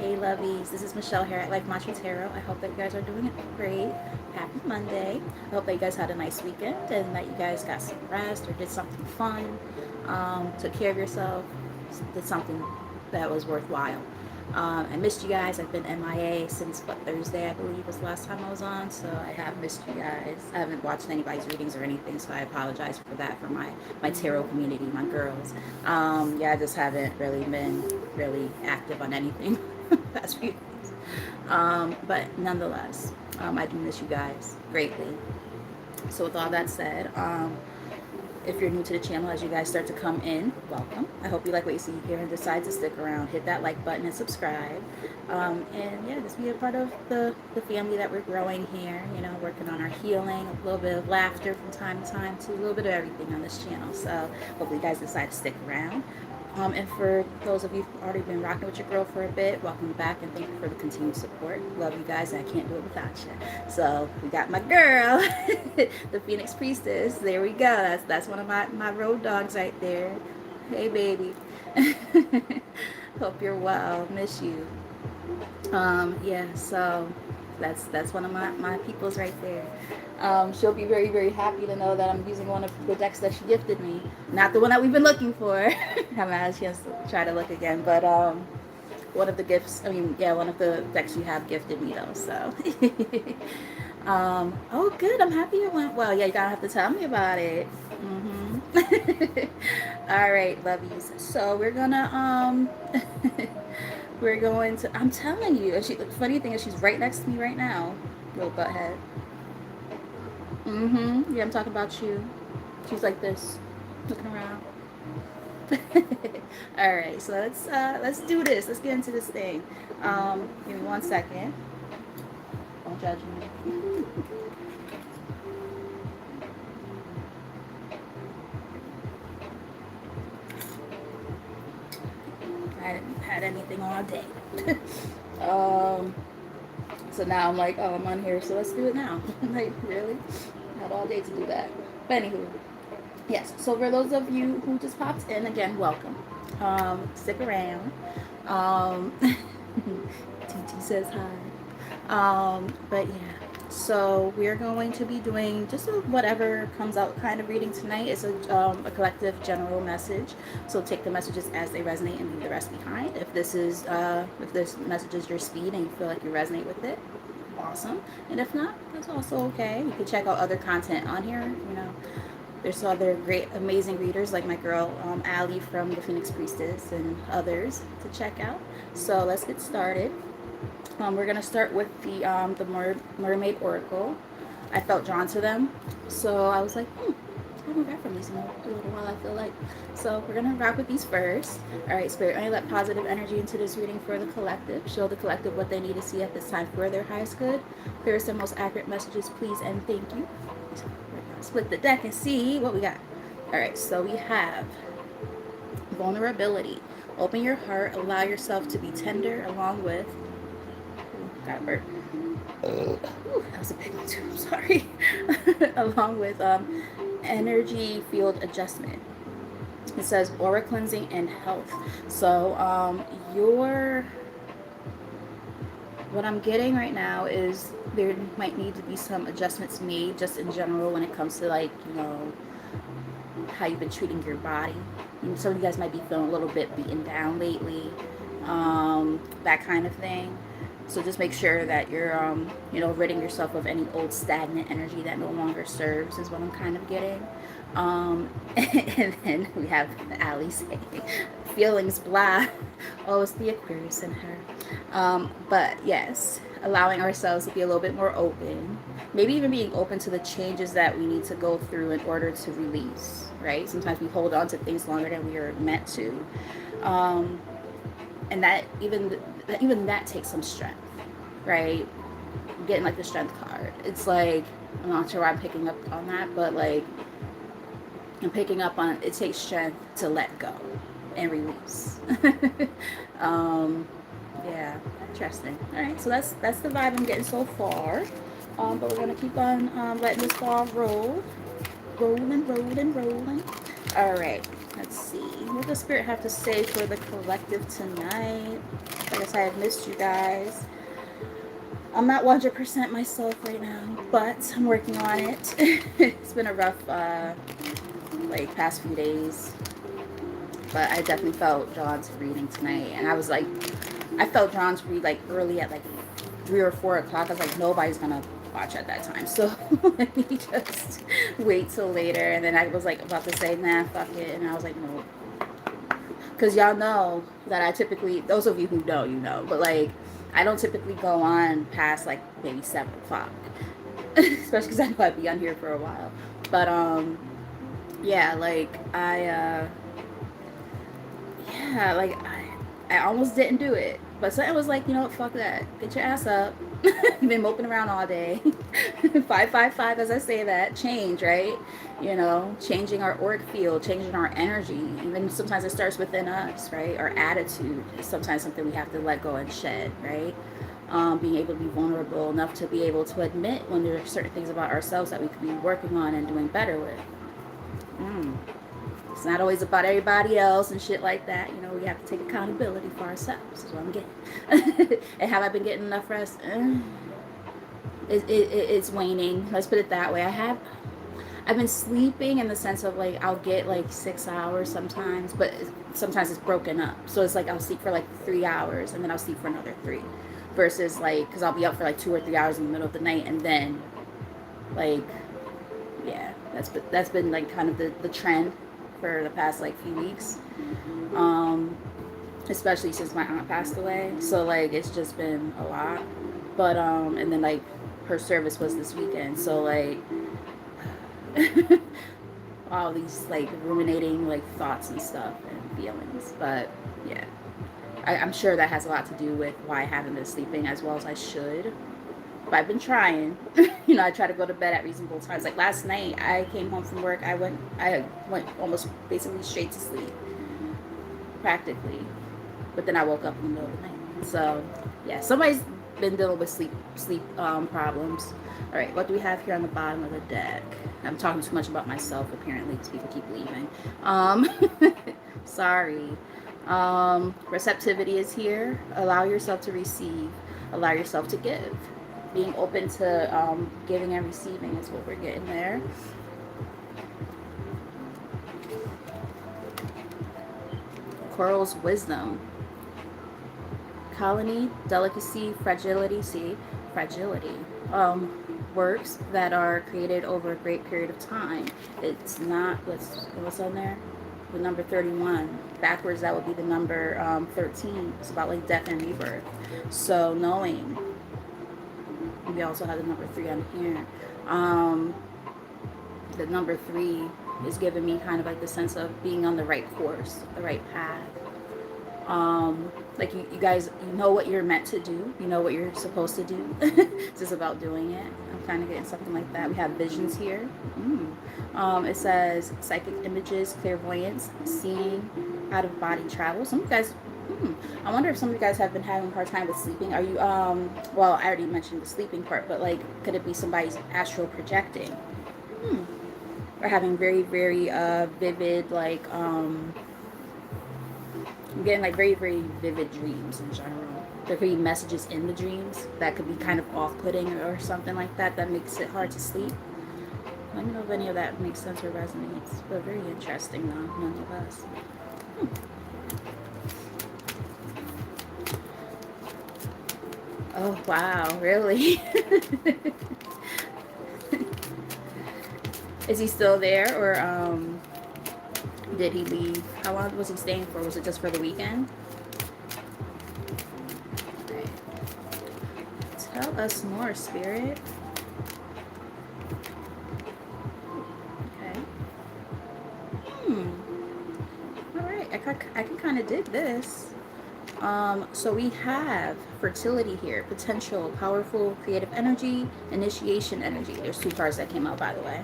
Hey lovies, this is Michelle here at Life Mantra Tarot. I hope that you guys are doing great. Happy Monday. I hope that you guys had a nice weekend and that you guys got some rest or did something fun, took care of yourself, did something that was worthwhile. I missed you guys. I've been MIA since Thursday, I believe was the last time I was on. So I have missed you guys. I haven't watched anybody's readings or anything, so I apologize for that for my tarot community, my girls. Yeah, I just haven't really been really active on anything past few days. But nonetheless, I do miss you guys greatly. So with all that said, if you're new to the channel, as you guys start to come in, welcome. I hope you like what you see here and decide to stick around. Hit that like button and subscribe. And yeah, just be a part of the family that we're growing here. You know, working on our healing, a little bit of laughter from time to time, too. A little bit of everything on this channel. So hopefully you guys decide to stick around. And for those of you who've already been rocking with your girl for a bit, welcome back and thank you for the continued support. Love you guys, and I can't do it without you. So we got my girl, the Phoenix Priestess. There we go. That's one of my road dogs right there. Hey, baby. Hope you're well. Miss you. Yeah. So that's one of my peoples right there. She'll be very, very happy to know that I'm using one of the decks that she gifted me. Not the one that we've been looking for. Haven't had a chance to try to look again, but one of the gifts, one of the decks you have gifted me though, so. Oh good, I'm happy it went well. Yeah, you gotta have to tell me about it. All right, lovies. So we're gonna, we're going to, I'm telling you, the funny thing is she's right next to me right now, little butthead. Yeah, I'm talking about you. She's like this, looking around. All right, so let's do this. Let's get into this thing. Give me 1 second. Don't judge me. I hadn't had anything all day. So now I'm like, oh, I'm on here, so let's do it now. Like, really? Had all day to do that. But anywho, yes. So for those of you who just popped in, again, welcome. Stick around. TT says hi. But yeah. So we're going to be doing just whatever comes out kind of reading tonight. It's a collective general message. So take the messages as they resonate and leave the rest behind. If this message is your speed and you feel like you resonate with it, awesome. And if not, that's also okay. You can check out other content on here. You know, there's other great, amazing readers like my girl Allie from the Phoenix Priestess and others to check out. So let's get started. We're going to start with the Mermaid Oracle. I felt drawn to them, so I was like, I haven't read from these in a little while, I feel like. So we're going to rock with these first. All right, Spirit, only let positive energy into this reading for the collective. Show the collective what they need to see at this time for their highest good. Clearest and most accurate messages, please and thank you. So we're going to split the deck and see what we got. All right, so we have vulnerability. Open your heart, allow yourself to be tender, along with got a burp. That was a big one too, I'm sorry. Along with energy field adjustment. It says aura cleansing and health. So what I'm getting right now is there might need to be some adjustments made just in general when it comes to, like, you know, how you've been treating your body. And some of you guys might be feeling a little bit beaten down lately, that kind of thing. So just make sure that you're, ridding yourself of any old stagnant energy that no longer serves is what I'm kind of getting. And then we have Allie saying, feelings blah. Oh, it's the Aquarius in her. But yes, allowing ourselves to be a little bit more open. Maybe even being open to the changes that we need to go through in order to release, right? Sometimes we hold on to things longer than we are meant to. And that even that takes some strength, right? Getting like the strength card. It's like, I'm not sure why I'm picking up on that, but like I'm picking up on it takes strength to let go and release. Yeah, interesting. All right, so that's the vibe I'm getting so far. But we're gonna keep on letting this ball roll, rolling. All right, let's Let's see. What does Spirit have to say for the collective tonight? Like I said, I've missed you guys. I'm not 100% myself right now, but I'm working on it. It's been a rough, like, past few days. But I definitely felt drawn to reading tonight. And I was like, I felt drawn to read, like, early at, like, 3 or 4 o'clock. I was like, nobody's going to watch at that time. So let me just wait till later. And then I was, like, about to say, nah, fuck it. And I was like, no. Because y'all know that I typically, those of you who know, you know. But, like, I don't typically go on past, like, maybe 7 o'clock. Especially because I know I'd be on here for a while. But, yeah, like, I almost didn't do it. But something was like, you know what, fuck that. Get your ass up. You've been moping around all day. 555, as I say that. Change, right? You know, changing our auric field, changing our energy. Even sometimes it starts within us, right? Our attitude is sometimes something we have to let go and shed, right? Being able to be vulnerable enough to be able to admit when there are certain things about ourselves that we could be working on and doing better with. It's not always about everybody else and shit like that. You know, we have to take accountability for ourselves. Is what I'm getting. And have I been getting enough rest? It's waning. Let's put it that way. I've been sleeping in the sense of, like, I'll get like 6 hours sometimes, but sometimes it's broken up. So it's like I'll sleep for like 3 hours and then I'll sleep for another 3. Versus, like, because I'll be up for like 2 or 3 hours in the middle of the night and then, like, yeah, that's been like kind of the trend for the past like few weeks, especially since my aunt passed away. So, like, it's just been a lot. But and then, like, her service was this weekend, so, like, all these, like, ruminating, like, thoughts and stuff and feelings. But yeah, I'm sure that has a lot to do with why I haven't been sleeping as well as I should. But I've been trying. You know, I try to go to bed at reasonable times. Like last night, I came home from work. I went almost basically straight to sleep, practically. But then I woke up in the middle of the night. So yeah, somebody's been dealing with sleep problems. All right, what do we have here on the bottom of the deck? I'm talking too much about myself apparently because people keep leaving. Sorry. Receptivity is here. Allow yourself to receive. Allow yourself to give. Being open to giving and receiving is what we're getting there. Coral's wisdom. Colony, delicacy, fragility. See, fragility. Works that are created over a great period of time. It's not, what's on there? The number 31. Backwards, that would be the number 13. It's about, like, death and rebirth. So knowing. We also have the number 3 on here. The number 3 is giving me kind of like the sense of being on the right course, the right path. Like you guys, you know what you're meant to do. You know what you're supposed to do. It's just about doing it. I'm kind of getting something like that. We have visions here. It says psychic images, clairvoyance, seeing, out of body travel. Some of you guys. I wonder if some of you guys have been having a hard time with sleeping. Are you, well, I already mentioned the sleeping part, but, like, could it be somebody's astral projecting? Or having very, very, vivid, like, I'm getting, like, very, very vivid dreams in general. There could be messages in the dreams that could be kind of off-putting or something like that makes it hard to sleep. Let me know if any of that makes sense or resonates. But very interesting, though, nonetheless. Oh, wow, really? Is he still there, or did he leave? How long was he staying for? Was it just for the weekend? Okay. Tell us more, Spirit. Okay. Alright, I can kind of dig this. So we have fertility here, potential, powerful, creative energy, initiation energy. There's 2 cards that came out, by the way.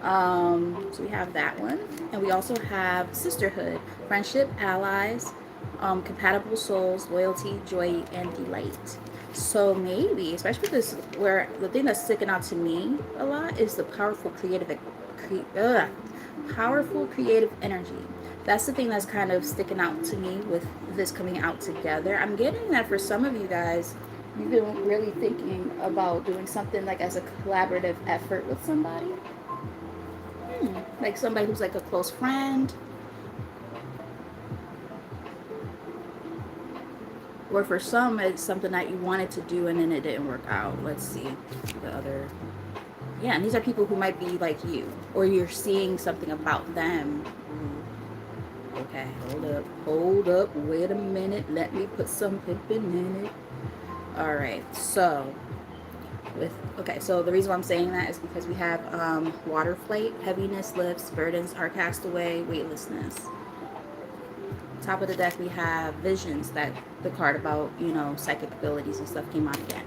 So we have that one. And we also have sisterhood, friendship, allies, compatible souls, loyalty, joy, and delight. So maybe, especially this, where the thing that's sticking out to me a lot is the powerful creative energy. That's the thing that's kind of sticking out to me with this coming out together. I'm getting that for some of you guys, you've been really thinking about doing something like as a collaborative effort with somebody. Like somebody who's like a close friend. Or for some, it's something that you wanted to do and then it didn't work out. Let's see the other. Yeah, and these are people who might be like you, or you're seeing something about them. Okay, hold up, wait a minute, let me put some pippin in it. All right, so so the reason why I'm saying that is because we have water flight, heaviness lifts, burdens are cast away, weightlessness. Top of the deck we have visions, that the card about, you know, psychic abilities and stuff came out again.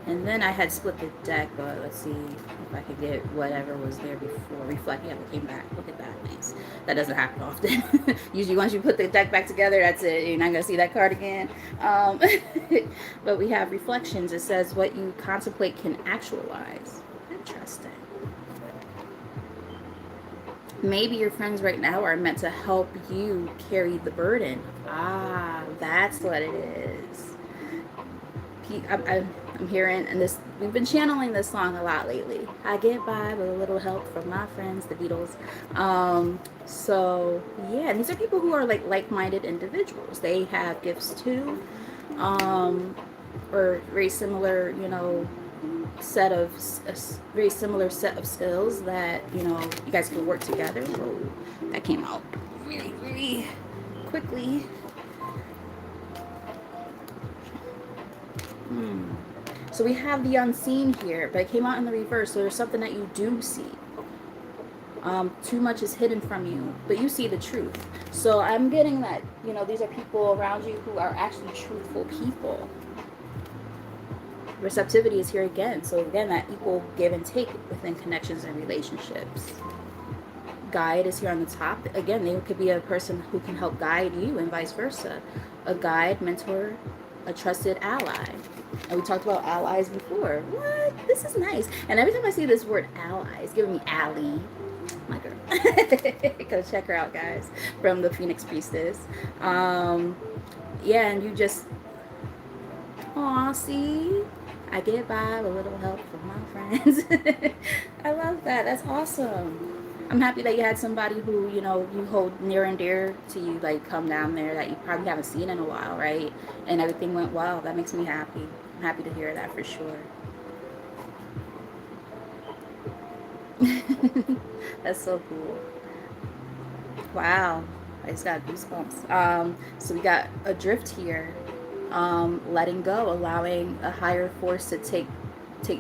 And then I had split the deck, but let's see if I could get whatever was there before. Reflect, yeah, it came back. Look at that, nice. That doesn't happen often. Usually once you put the deck back together, that's it. You're not going to see that card again. But we have reflections. It says what you contemplate can actualize. Interesting. Maybe your friends right now are meant to help you carry the burden. Ah, that's what it is. I'm hearing, and this, we've been channeling this song a lot lately. I get by with a little help from my friends, the Beatles. So yeah, these are people who are like-minded individuals. They have gifts too, or very similar, you know, very similar set of skills that, you know, you guys can work together. Whoa, that came out very, very quickly. So we have the unseen here, but it came out in the reverse. So there's something that you do see. Too much is hidden from you, but you see the truth. So I'm getting that, you know, these are people around you who are actually truthful people. Receptivity is here again. So again, that equal give and take within connections and relationships. Guide is here on the top. Again, they could be a person who can help guide you and vice versa. A guide, mentor, a trusted ally. And we talked about allies before. What? This is nice. And every time I see this word ally, it's giving me Allie, my girl. Go check her out, guys, from the Phoenix Priestess. Yeah, and you just, aw, see? I get by with a little help from my friends. I love that. That's awesome. I'm happy that you had somebody who, you know, you hold near and dear to you, like, come down there that you probably haven't seen in a while, right? And everything went well. That makes me happy. I'm happy to hear that for sure. That's so cool. Wow. I just got goosebumps. So we got adrift here. Letting go, allowing a higher force to take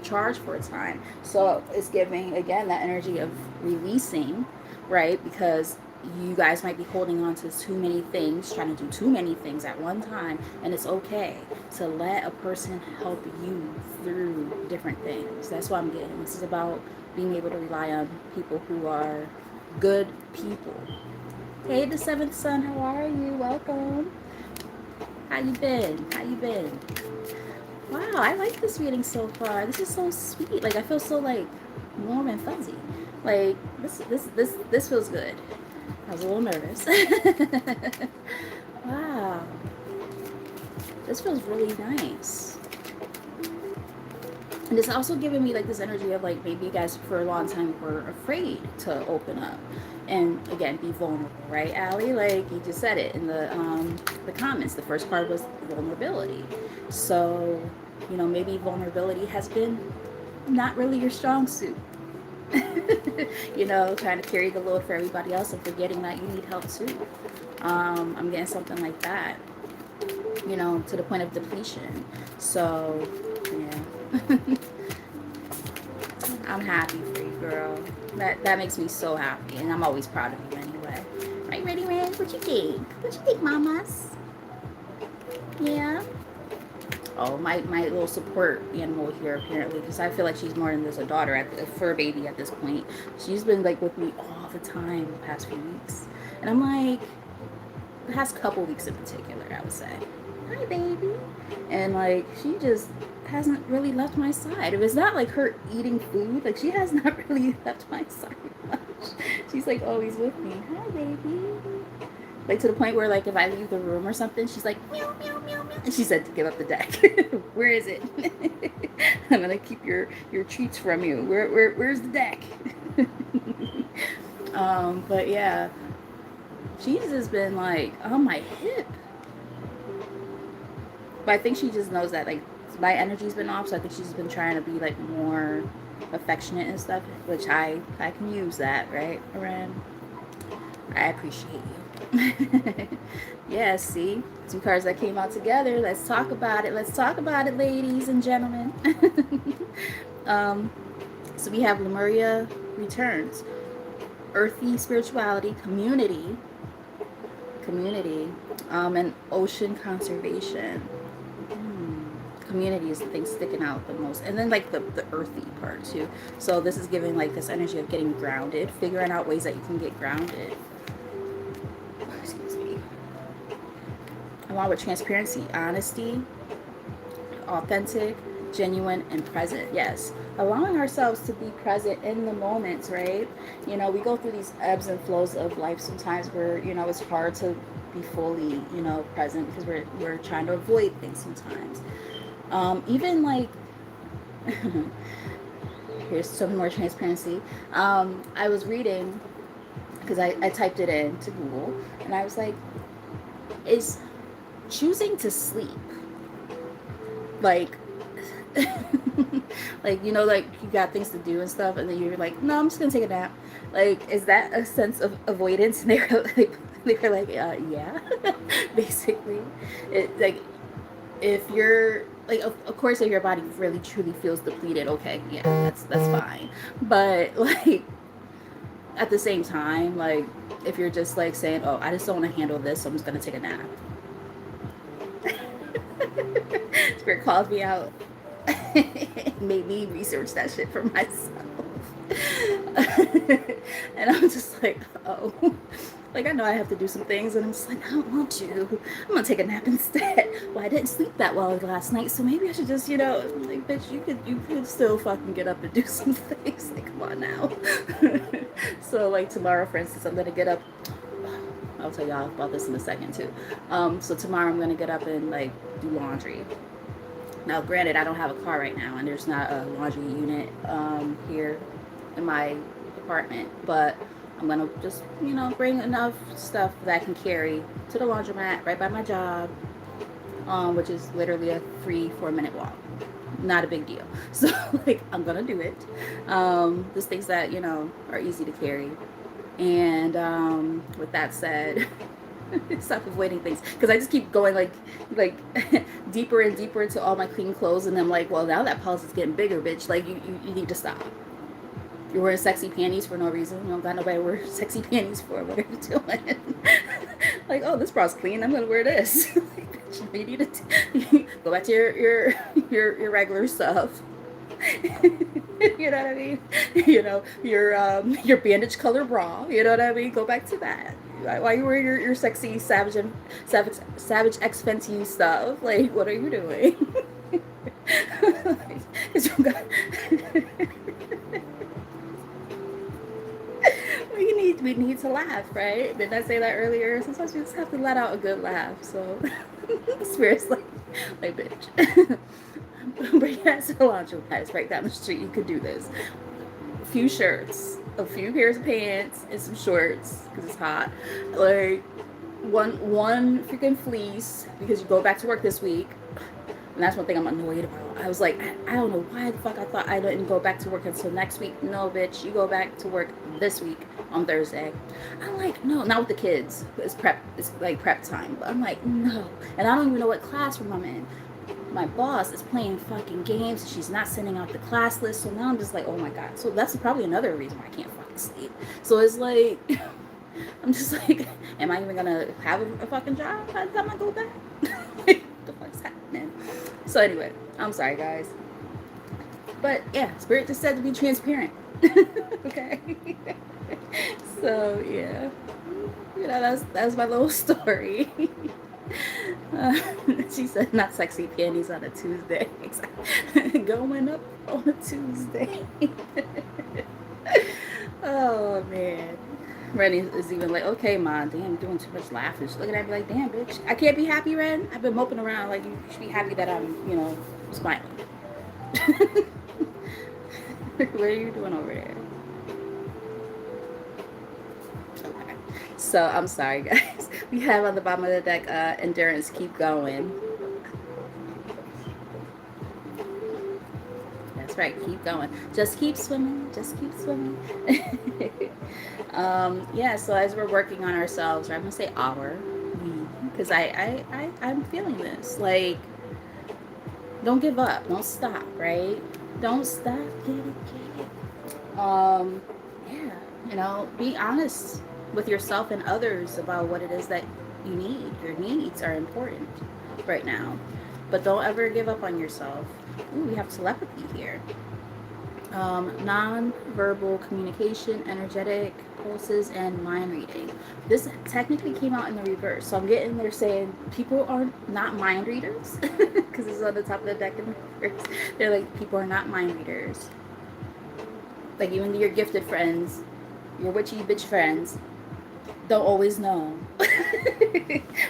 charge for a time. So it's giving, again, that energy of releasing, right? Because you guys might be holding on to too many things, trying to do too many things at one time, and it's okay to let a person help you through different things. That's what I'm getting. This is about being able to rely on people who are good people. Hey, the seventh son, how are you? Welcome. How you been? How you been? Wow, I like this reading so far. This is so sweet. Like, I feel so, like, warm and fuzzy. Like, this feels good. I was a little nervous. Wow. This feels really nice. And it's also giving me, like, this energy of, like, maybe you guys for a long time were afraid to open up and, again, be vulnerable, right, Allie? Like, you just said it in the comments. The first part was vulnerability. So, you know, maybe vulnerability has been not really your strong suit. You know, trying to carry the load for everybody else and forgetting that you need help too. I'm getting something like that, you know, to the point of depletion. So, yeah. I'm happy for you, girl. That makes me so happy, and I'm always proud of you anyway. Right, ready, Red? What you think? What you think, mamas? Yeah. Oh, my little support animal here, apparently, because I feel like she's more than just a daughter, a fur baby at this point. She's been, like, with me all the time the past few weeks. And I'm like, the past couple weeks in particular, I would say, hi, baby. And, like, she just hasn't really left my side. It was not like her eating food. Like, she has not really left my side much. She's, like, always with me. Hi, baby. Like to the point where like if I leave the room or something, she's like meow meow meow meow, and she said to give up the deck. Where is it? I'm gonna keep your treats from you. Where's the deck? But yeah, she's just been like on my hip. But I think she just knows that like my energy's been off, so I think she's been trying to be like more affectionate and stuff, which I can use that, right, Aran? I appreciate you. Yeah, see? Two cards that came out together. Let's talk about it. Let's talk about it, ladies and gentlemen. So we have Lemuria returns. Earthy spirituality, community, and ocean conservation. Community is the thing sticking out the most, and then like the earthy part too. So this is giving like this energy of getting grounded, figuring out ways that you can get grounded. Excuse me. Along with transparency, honesty, authentic, genuine, and present. Yes, allowing ourselves to be present in the moments, right? You know, we go through these ebbs and flows of life sometimes where, you know, it's hard to be fully, you know, present because we're trying to avoid things sometimes. Even like here's some more transparency. I was reading because I typed it in to Google, and I was like, is choosing to sleep like like, you know, like you got things to do and stuff, and then you're like, no, I'm just gonna take a nap. Like, is that a sense of avoidance? And they're like, yeah. Basically, it like if you're like, of course, if your body really truly feels depleted, okay, yeah, that's fine. But like at the same time, like if you're just like saying, oh, I just don't want to handle this, so I'm just gonna take a nap. Spirit called me out. Made me research that shit for myself. And I'm just like, oh, like I know I have to do some things, and I'm just like, I don't want to. I'm gonna take a nap instead. Well, I didn't sleep that well last night, so maybe I should just, you know, like, bitch, you could still fucking get up and do some things. Like, come on now. So like tomorrow, for instance, I'm gonna get up. I'll tell y'all about this in a second too. So tomorrow I'm gonna get up and like do laundry. Now, granted, I don't have a car right now, and there's not a laundry unit here in my apartment, but I'm gonna just, you know, bring enough stuff that I can carry to the laundromat right by my job, which is literally a 3-4 minute walk. Not a big deal. So like I'm gonna do it. Just things that, you know, are easy to carry. And with that said, stop avoiding things, because I just keep going like deeper and deeper into all my clean clothes, and I'm like, well, now that policy's getting bigger, bitch. Like you need to stop. You're wearing sexy panties for no reason. You don't got nobody to wear sexy panties for. What are you doing? Like, oh, this bra's clean, I'm gonna wear this. Like, bitch, you need to go back to your regular stuff. You know what I mean? You know, your bandage color bra, you know what I mean? Go back to that. Why you wear your sexy savage X Fenty stuff? Like, what are you doing? We need to laugh, right? Didn't I say that earlier? Sometimes we just have to let out a good laugh. So Spirit's like bitch. But yeah, so laundromat right down the street. You could do this. A few shirts, a few pairs of pants, and some shorts because it's hot. Like one freaking fleece, because you go back to work this week. And that's one thing I'm annoyed about. I was like, I don't know why the fuck I thought I didn't go back to work until next week. No, bitch, you go back to work this week on Thursday. I'm like, no, not with the kids. It's like prep time. But I'm like, no. And I don't even know what classroom I'm in. My boss is playing fucking games. She's not sending out the class list. So now I'm just like, oh my God. So that's probably another reason why I can't fucking sleep. So it's like, I'm just like, am I even going to have a fucking job by the time I go back? What the fuck's happening? So anyway, I'm sorry, guys. But yeah, Spirit just said to be transparent. Okay. So yeah, you know, that's my little story. She said, not sexy panties on a Tuesday. Going up on a Tuesday. Oh man. Ren is even like, okay, ma, damn, you're doing too much laughing. She's looking at me like, damn, bitch, I can't be happy, Ren. I've been moping around. Like, you should be happy that I'm, smiling. What are you doing over there? Okay. So, I'm sorry, guys. We have on the bottom of the deck, endurance, keep going. That's right, keep going. Just keep swimming. Just keep swimming. Yeah, so as we're working on ourselves, or I'm gonna say our, because I'm feeling this. Like, don't give up. Don't stop. Right? Don't stop. Get it. Yeah. Be honest with yourself and others about what it is that you need. Your needs are important right now, but don't ever give up on yourself. Ooh, we have telepathy here. Non-verbal communication, energetic pulses, and mind reading. This technically came out in the reverse, so I'm getting there saying people are not mind readers because it's on the top of the deck in the reverse. They're like, people are not mind readers. Like, even your gifted friends, your witchy bitch friends, don't always know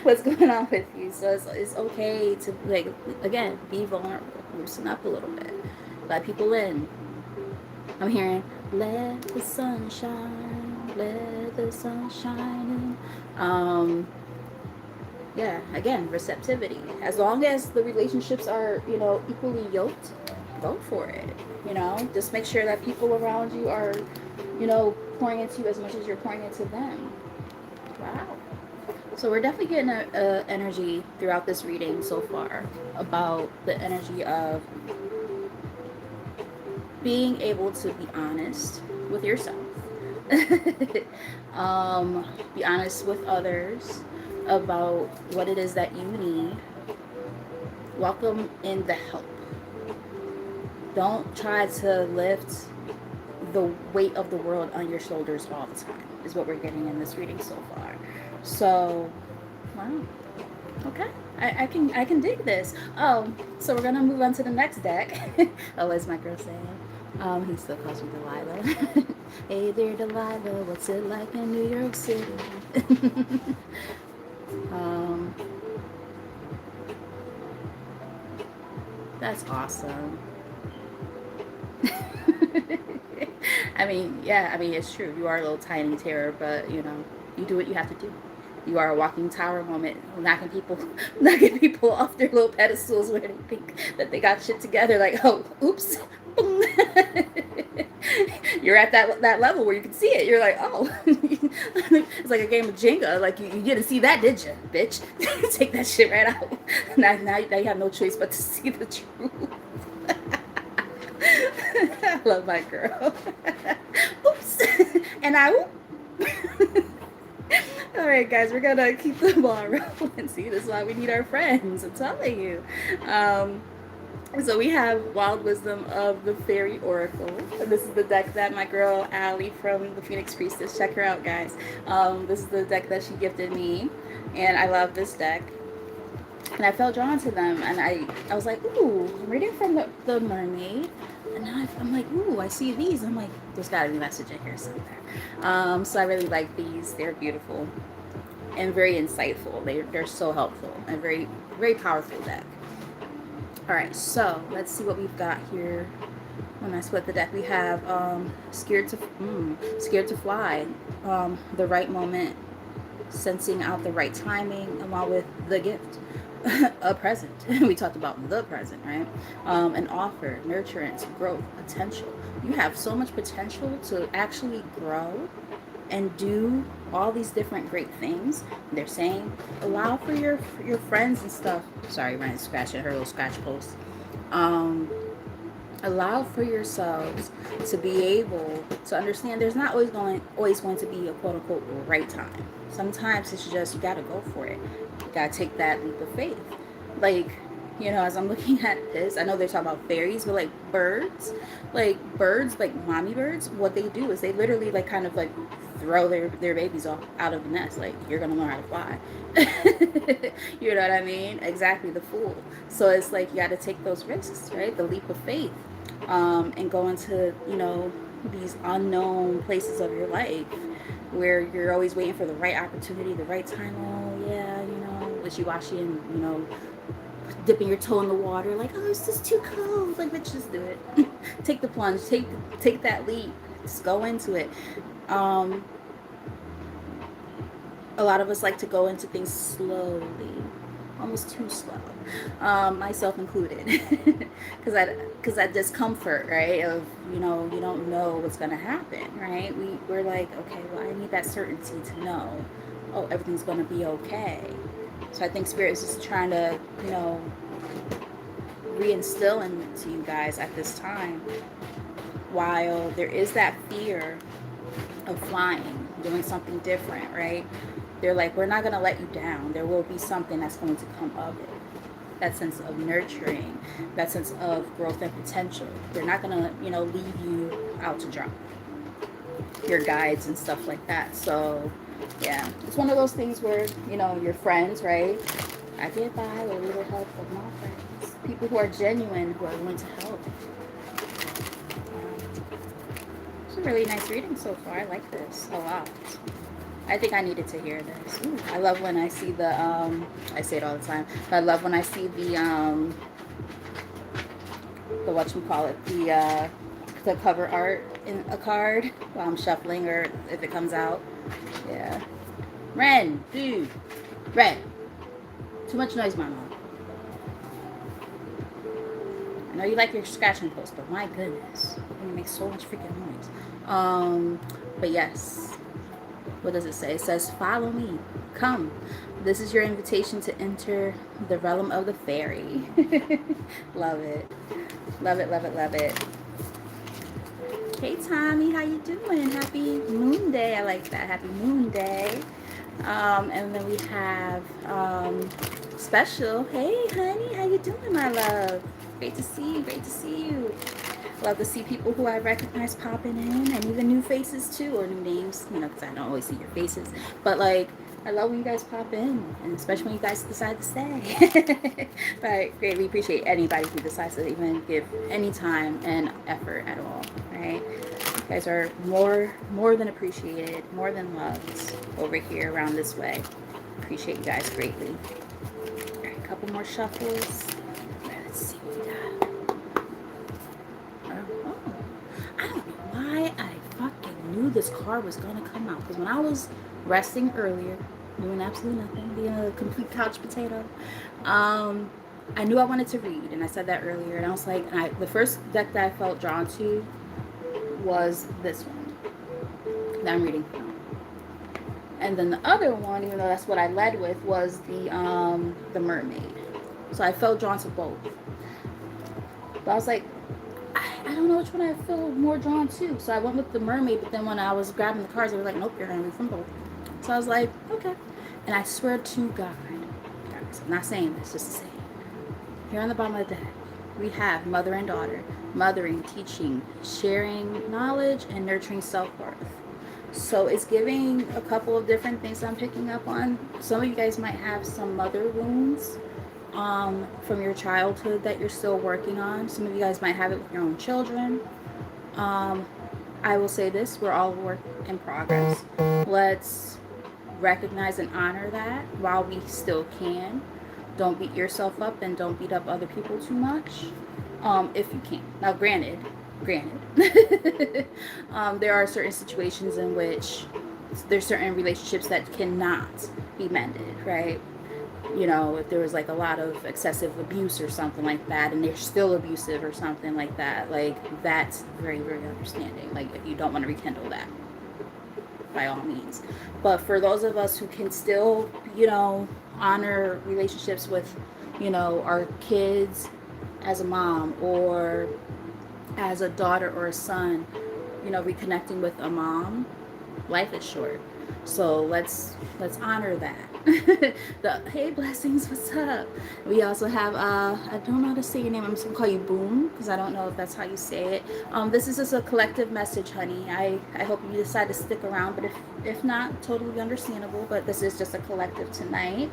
what's going on with you. So it's okay to, like, again, be vulnerable, loosen up a little bit, let people in. I'm hearing, let the sun shine, let the sun shine in. Yeah, again, receptivity. As long as the relationships are, equally yoked, go for it. Just make sure that people around you are, pouring into you as much as you're pouring into them. Wow. So we're definitely getting a energy throughout this reading so far about the energy of being able to be honest with yourself, be honest with others about what it is that you need. Welcome in the help. Don't try to lift the weight of the world on your shoulders all the time, is what we're getting in this reading so far. So, wow. Okay. I can dig this. Oh, so we're gonna move on to the next deck. Oh, as my girl saying. He still calls me Delilah. Hey there, Delilah. What's it like in New York City? That's awesome. It's true. You are a little tiny terror, but you do what you have to do. You are a walking tower moment, knocking people off their little pedestals where they think that they got shit together. Like, oh, oops. You're at that level where you can see it. You're like, oh, it's like a game of Jenga. Like, you didn't see that, did you, bitch? Take that shit right out. Now you have no choice but to see the truth. I love my girl. Oops. And all right, guys, we're gonna keep the ball rolling. See, this is why we need our friends. I'm telling you. So we have Wild Wisdom of the Fairy Oracle. This is the deck that my girl Allie from the Phoenix Priestess, check her out, guys. This is the deck that she gifted me, and I love this deck. And I felt drawn to them, and I was like, ooh, I'm reading from the Mermaid. And now I'm like, ooh, I see these. I'm like, there's got to be a message in here somewhere. So I really like these. They're beautiful and very insightful. They're so helpful and very, very powerful deck. All right, so let's see what we've got here. When I split the deck, we have scared to fly, the right moment, sensing out the right timing, along with the gift. A present. We talked about the present, right? An offer, nurturance, growth, potential. You have so much potential to actually grow and do all these different great things. They're saying allow for your friends and stuff. Sorry, Ryan's scratching her little scratch post. Allow for yourselves to be able to understand there's not always going to be a quote unquote right time. Sometimes it's just you gotta go for it. You gotta take that leap of faith. Like, as I'm looking at this, I know they're talking about fairies, but like birds, like mommy birds, what they do is they literally like kind of like throw their babies off out of the nest. Like, you're gonna learn how to fly. You know what I mean? Exactly, the fool. So it's like you gotta take those risks, right? The leap of faith, and go into these unknown places of your life where you're always waiting for the right opportunity, the right time. Oh yeah, wishy-washy, and dipping your toe in the water, like, oh, it's just too cold. Like, let's just do it. Take the plunge. Take that leap. Just go into it. Um, a lot of us like to go into things slowly, almost too slow, myself included, because that discomfort, right, of you don't know what's gonna happen, right? We're like, okay, well, I need that certainty to know, oh, everything's gonna be okay. So I think Spirit is just trying to reinstill into you guys at this time, while there is that fear of flying, doing something different, right? They're like, we're not going to let you down. There will be something that's going to come of it. That sense of nurturing, that sense of growth and potential. They're not going to, leave you out to dry. Your guides and stuff like that. So, yeah, it's one of those things where, your friends, right? I get by with a little help from my friends. People who are genuine, who are willing to help. It's a really nice reading so far. I like this a lot. I think I needed to hear this. Ooh, I love when I see the, I say it all the time, but I love when I see the whatchamacallit, the cover art in a card while I'm shuffling, or if it comes out. Yeah. Ren, dude. Ren. Too much noise, mama. I know you like your scratching post, but my goodness. It makes so much freaking noise. But yes. What does it say? It says, follow me. Come. This is your invitation to enter the realm of the fairy. Love it. Love it, love it, love it. Hey, Tommy. How you doing? Happy Moon Day. I like that. Happy Moon Day. And then we have Special. Hey, honey. How you doing, my love? Great to see you. Great to see you. Love to see people who I recognize popping in, and even new faces too, or new names, because I don't always see your faces. But like, I love when you guys pop in, and especially when you guys decide to stay. But I greatly appreciate anybody who decides to even give any time and effort at all, right? You guys are more than appreciated, more than loved over here around this way. Appreciate you guys greatly. All right, a couple more shuffles. Let's see what we got. I don't know why I fucking knew this card was gonna come out, because when I was resting earlier, doing absolutely nothing, being a complete couch potato, I knew I wanted to read, and I said that earlier, and I was like, the first deck that I felt drawn to was this one that I'm reading from. And then the other one, even though that's what I led with, was the mermaid. So I felt drawn to both. But I was like, I don't know which one I feel more drawn to. So I went with the mermaid, but then when I was grabbing the cards, they were like, nope, you're going to read from both. So I was like, okay. And I swear to God, guys, I'm not saying this, just to say, here on the bottom of the deck, we have mother and daughter, mothering, teaching, sharing knowledge, and nurturing self-worth. So it's giving a couple of different things I'm picking up on. Some of you guys might have some mother wounds from your childhood that you're still working on. Some of you guys might have it with your own children. I will say this, we're all work in progress. Let's recognize and honor that while we still can. Don't beat yourself up, and don't beat up other people too much, if you can. Now, granted, there are certain situations in which there's certain relationships that cannot be mended, right? If there was like a lot of excessive abuse or something like that, and they're still abusive or something like that, like, that's very, very understanding. Like, if you don't want to rekindle that, by all means. But for those of us who can still, honor relationships with, our kids as a mom, or as a daughter or a son, reconnecting with a mom, life is short. So let's honor that. Hey, blessings, what's up? We also have I don't know how to say your name. I'm just gonna call you Boom, because I don't know if that's how you say it. This is just a collective message, honey. I hope you decide to stick around, but if not, totally understandable. But this is just a collective tonight.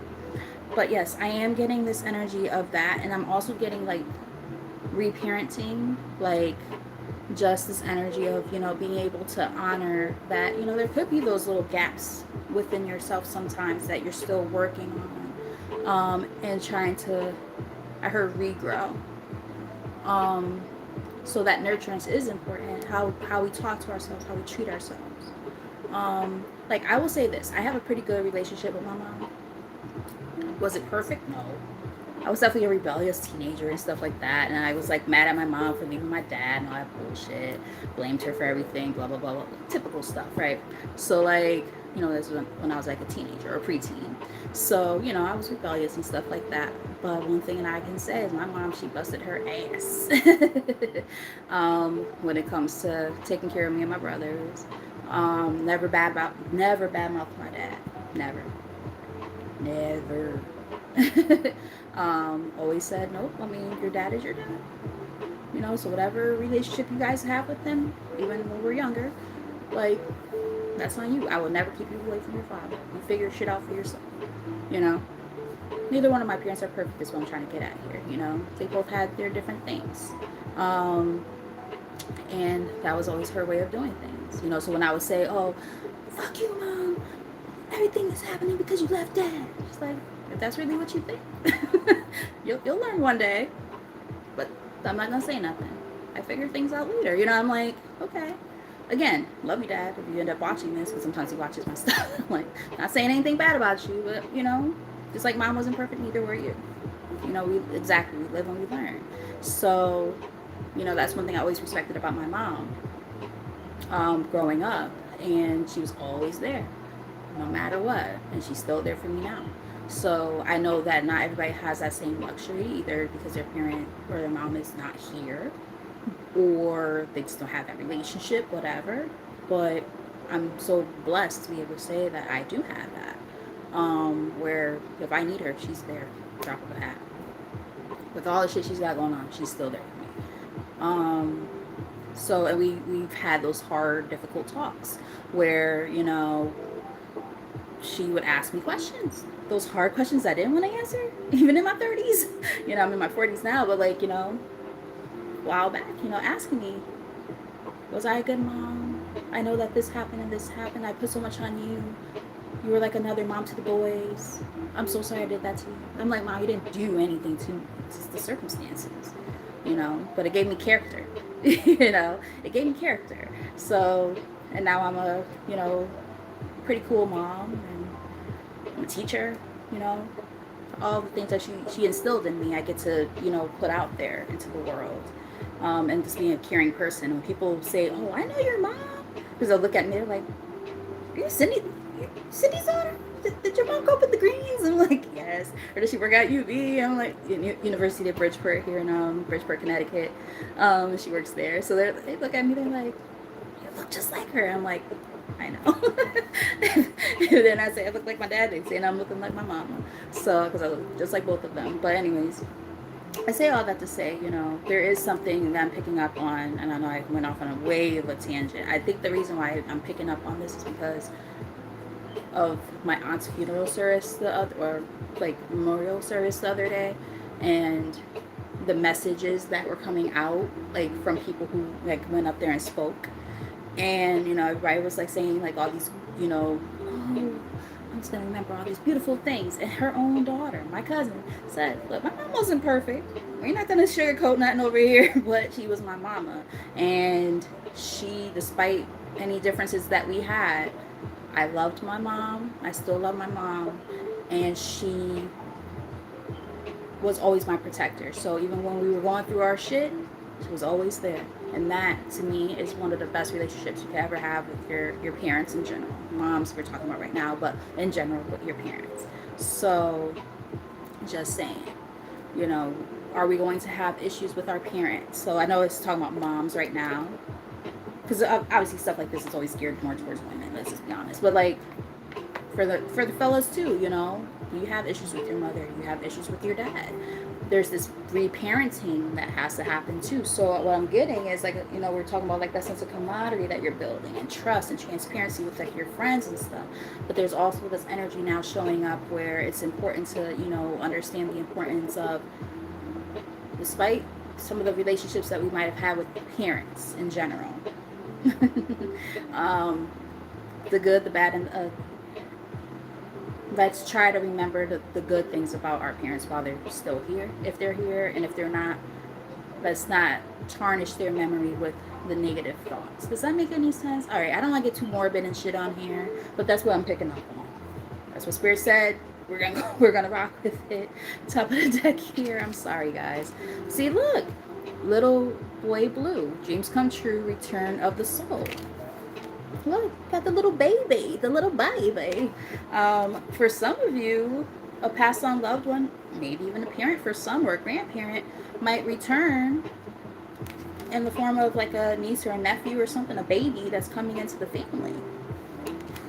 But yes, I am getting this energy of that, and I'm also getting like reparenting, like just this energy of, being able to honor that, there could be those little gaps within yourself sometimes that you're still working on, and trying to, I heard, regrow. Um, so that nurturance is important. How we talk to ourselves, how we treat ourselves. Like, I will say this: I have a pretty good relationship with my mom. Was it perfect? No. I was definitely a rebellious teenager and stuff like that, and I was like mad at my mom for leaving my dad and all that bullshit. Blamed her for everything, blah blah blah, blah. Typical stuff, right? So like, this was when I was like a teenager or preteen. So I was rebellious and stuff like that. But one thing that I can say is my mom, she busted her ass when it comes to taking care of me and my brothers. Never bad mouth my dad. Never. Never. Always said, nope, I mean, your dad is your dad. So whatever relationship you guys have with him, even when we're younger, like, that's on you. I will never keep you away from your father. You figure shit out for yourself. You know? Neither one of my parents are perfect, is what I'm trying to get at here. They both had their different things. And that was always her way of doing things. So when I would say, oh, fuck you, mom, everything is happening because you left dad. She's like, if that's really what you think, you'll learn one day. But I'm not gonna say nothing. I figure things out later. I'm like, okay. Again, love you, dad, if you end up watching this, because sometimes he watches my stuff. I'm like, not saying anything bad about you, but just like mom wasn't perfect, neither were you. We live and we learn. So, that's one thing I always respected about my mom, growing up, and she was always there, no matter what, and she's still there for me now. So I know that not everybody has that same luxury, either because their parent or their mom is not here, or they just don't have that relationship, whatever. But I'm so blessed to be able to say that I do have that, where if I need her, she's there, drop of a hat. With all the shit she's got going on, she's still there for me. So, and we've had those hard, difficult talks where, she would ask me questions. Those hard questions I didn't want to answer, even in my 30s. I'm in my 40s now, but like, a while back, asking me, was I a good mom? I know that this happened and this happened. I put so much on you. You were like another mom to the boys. I'm so sorry I did that to you. I'm like, Mom, you didn't do anything to me. It's just the circumstances, but it gave me character. It gave me character. So, and now I'm a, pretty cool mom, and I'm a teacher, all the things that she instilled in me, I get to, put out there into the world. And just being a caring person. When people say, oh, I know your mom, because they'll look at me, they're like, are you Cindy's daughter? Did your mom go up with the Greens? I'm like, yes. Or does she work at UV? I'm like, University of Bridgeport here in Bridgeport, Connecticut. She works there. So they look at me, they're like, you look just like her. I'm like, I know. And then I say I look like my dad. They say I'm looking like my mama. So, because I look just like both of them. But anyways, I say all that to say, there is something that I'm picking up on, and I know I went off on a way of a tangent. I think the reason why I'm picking up on this is because of my aunt's funeral service memorial service the other day, and the messages that were coming out, like, from people who, like, went up there and spoke. And, everybody was, like, saying, like, all these, oh, I'm just going to remember all these beautiful things. And her own daughter, my cousin, said, look, my mom wasn't perfect. We're not going to sugarcoat nothing over here, but she was my mama. And she, despite any differences that we had, I loved my mom. I still love my mom. And she was always my protector. So even when we were going through our shit, she was always there. And that, to me, is one of the best relationships you could ever have with your parents in general. Moms, we're talking about right now, but in general, with your parents. So, just saying, are we going to have issues with our parents? So I know it's talking about moms right now, because obviously stuff like this is always geared more towards women, let's just be honest. But like, for the fellas too, you have issues with your mother, you have issues with your dad. There's this reparenting that has to happen too. So what I'm getting is, like, we're talking about, like, that sense of camaraderie that you're building, and trust and transparency with, like, your friends and stuff. But there's also this energy now showing up where it's important to, understand the importance of, despite some of the relationships that we might have had with parents in general. um, the good, the bad, and let's try to remember the good things about our parents while they're still here, if they're here, and if they're not, let's not tarnish their memory with the negative thoughts. Does that make any sense? All right, I don't want to get too morbid and shit on here, but that's what I'm picking up on. That's what Spirit said. We're gonna rock with it. Top of the deck here. I'm sorry, guys. See, look, little boy blue, dreams come true, return of the soul. Look, got the little baby, the little baby. For some of you, a passed on loved one, maybe even a parent for some, or a grandparent, might return in the form of like a niece or a nephew or something, a baby that's coming into the family.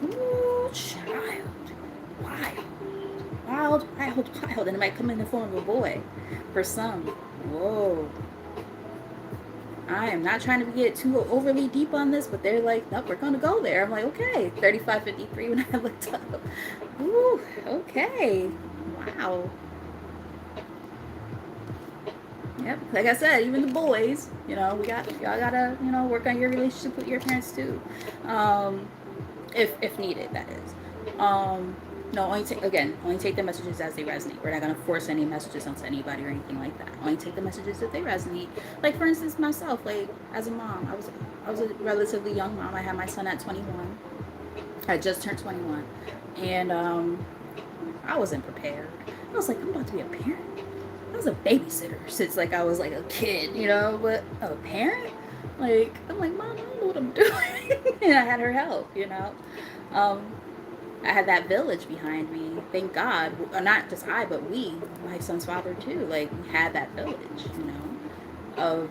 Ooh, child. Wild. Wild, wild, wild. And it might come in the form of a boy for some. Whoa. I am not trying to get too overly deep on this, but they're like, nope, we're going to go there. I'm like, okay. 3553 when I looked up. Ooh, okay. Wow. Yep, like I said, even the boys, y'all gotta, work on your relationship with your parents too, if needed, that is. No, only take the messages as they resonate. We're not gonna force any messages onto anybody or anything like that. Only take the messages if they resonate. Like for instance, myself, like as a mom, I was a relatively young mom. I had my son at 21. I just turned 21, and I wasn't prepared. I was like, I'm about to be a parent. I was a babysitter since like I was like a kid, but a parent? Like, I'm like, Mom, I don't know what I'm doing. And I had her help, I had that village behind me. Thank God. Not just I, but we, my son's father too. Like, we had that village, of,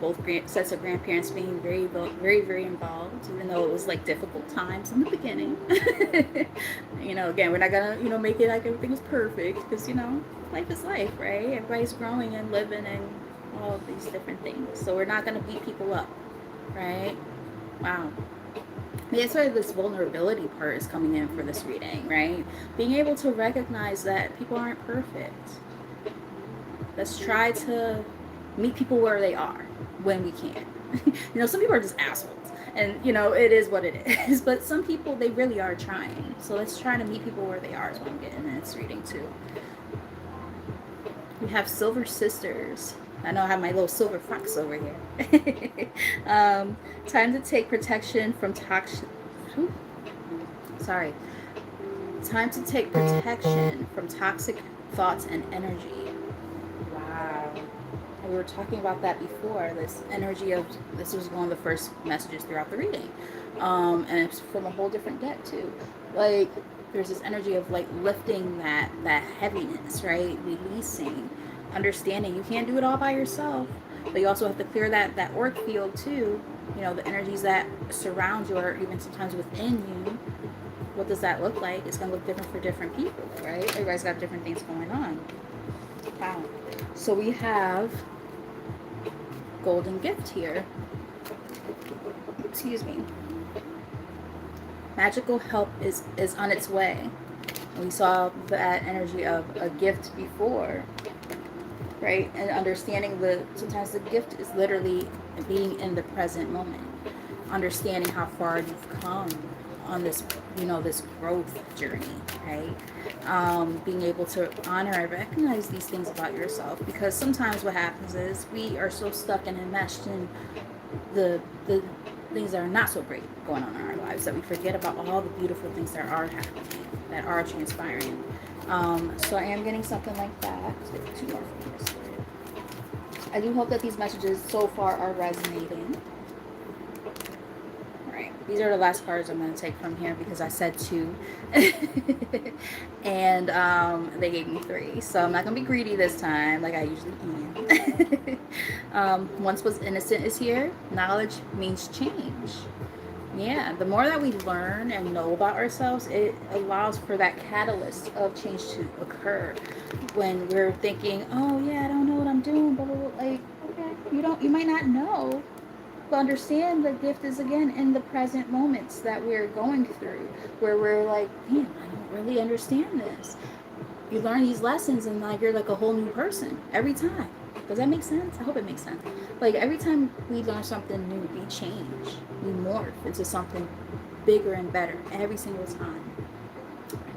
both sets of grandparents being very, very, very involved, even though it was like difficult times in the beginning. Again, we're not gonna, make it like everything was perfect, because, life is life, right? Everybody's growing and living and all of these different things. So we're not gonna beat people up, right? Wow. That's why this vulnerability part is coming in for this reading, right? Being able to recognize that people aren't perfect. Let's try to meet people where they are when we can. Some people are just assholes, and it is what it is. But some people, they really are trying. So let's try to meet people where they are is what I'm getting in this reading too. We have Silver Sisters. I know I have my little silver fox over here. Time to take protection from toxic. Sorry. Time to take protection from toxic thoughts and energy. Wow. We were talking about that before. This energy of, this was one of the first messages throughout the reading, and it's from a whole different deck too. Like, there's this energy of like lifting that heaviness, right? Releasing. Understanding you can't do it all by yourself, but you also have to clear that auric field too. The energies that surround you, or even sometimes within you. What does that look like? It's going to look different for different people, right? Everybody's got different things going on. Wow. So we have Golden Gift here. Excuse me. Magical help is on its way. We saw that energy of a gift before, right? And understanding sometimes the gift is literally being in the present moment, understanding how far you've come on this, this growth journey, right? Being able to honor and recognize these things about yourself, because sometimes what happens is we are so stuck and enmeshed in the things that are not so great going on in our lives that we forget about all the beautiful things that are happening, that are transpiring. So I am getting something like that. Let's take 2 more from this. I do hope that these messages so far are resonating. Alright, these are the last cards I'm going to take from here because I said 2. And they gave me 3. So I'm not going to be greedy this time like I usually am. Once was innocent is here. Knowledge means change. Yeah, the more that we learn and know about ourselves, it allows for that catalyst of change to occur. When we're thinking, oh yeah, I don't know what I'm doing, blah, blah, blah. Like, okay, you might not know, but understand the gift is again in the present moments that we're going through, where we're like, man, I don't really understand this. You learn these lessons and like you're like a whole new person every time. Does that make sense? I hope it makes sense. Like every time we learn something new, we change, we morph into something bigger and better every single time.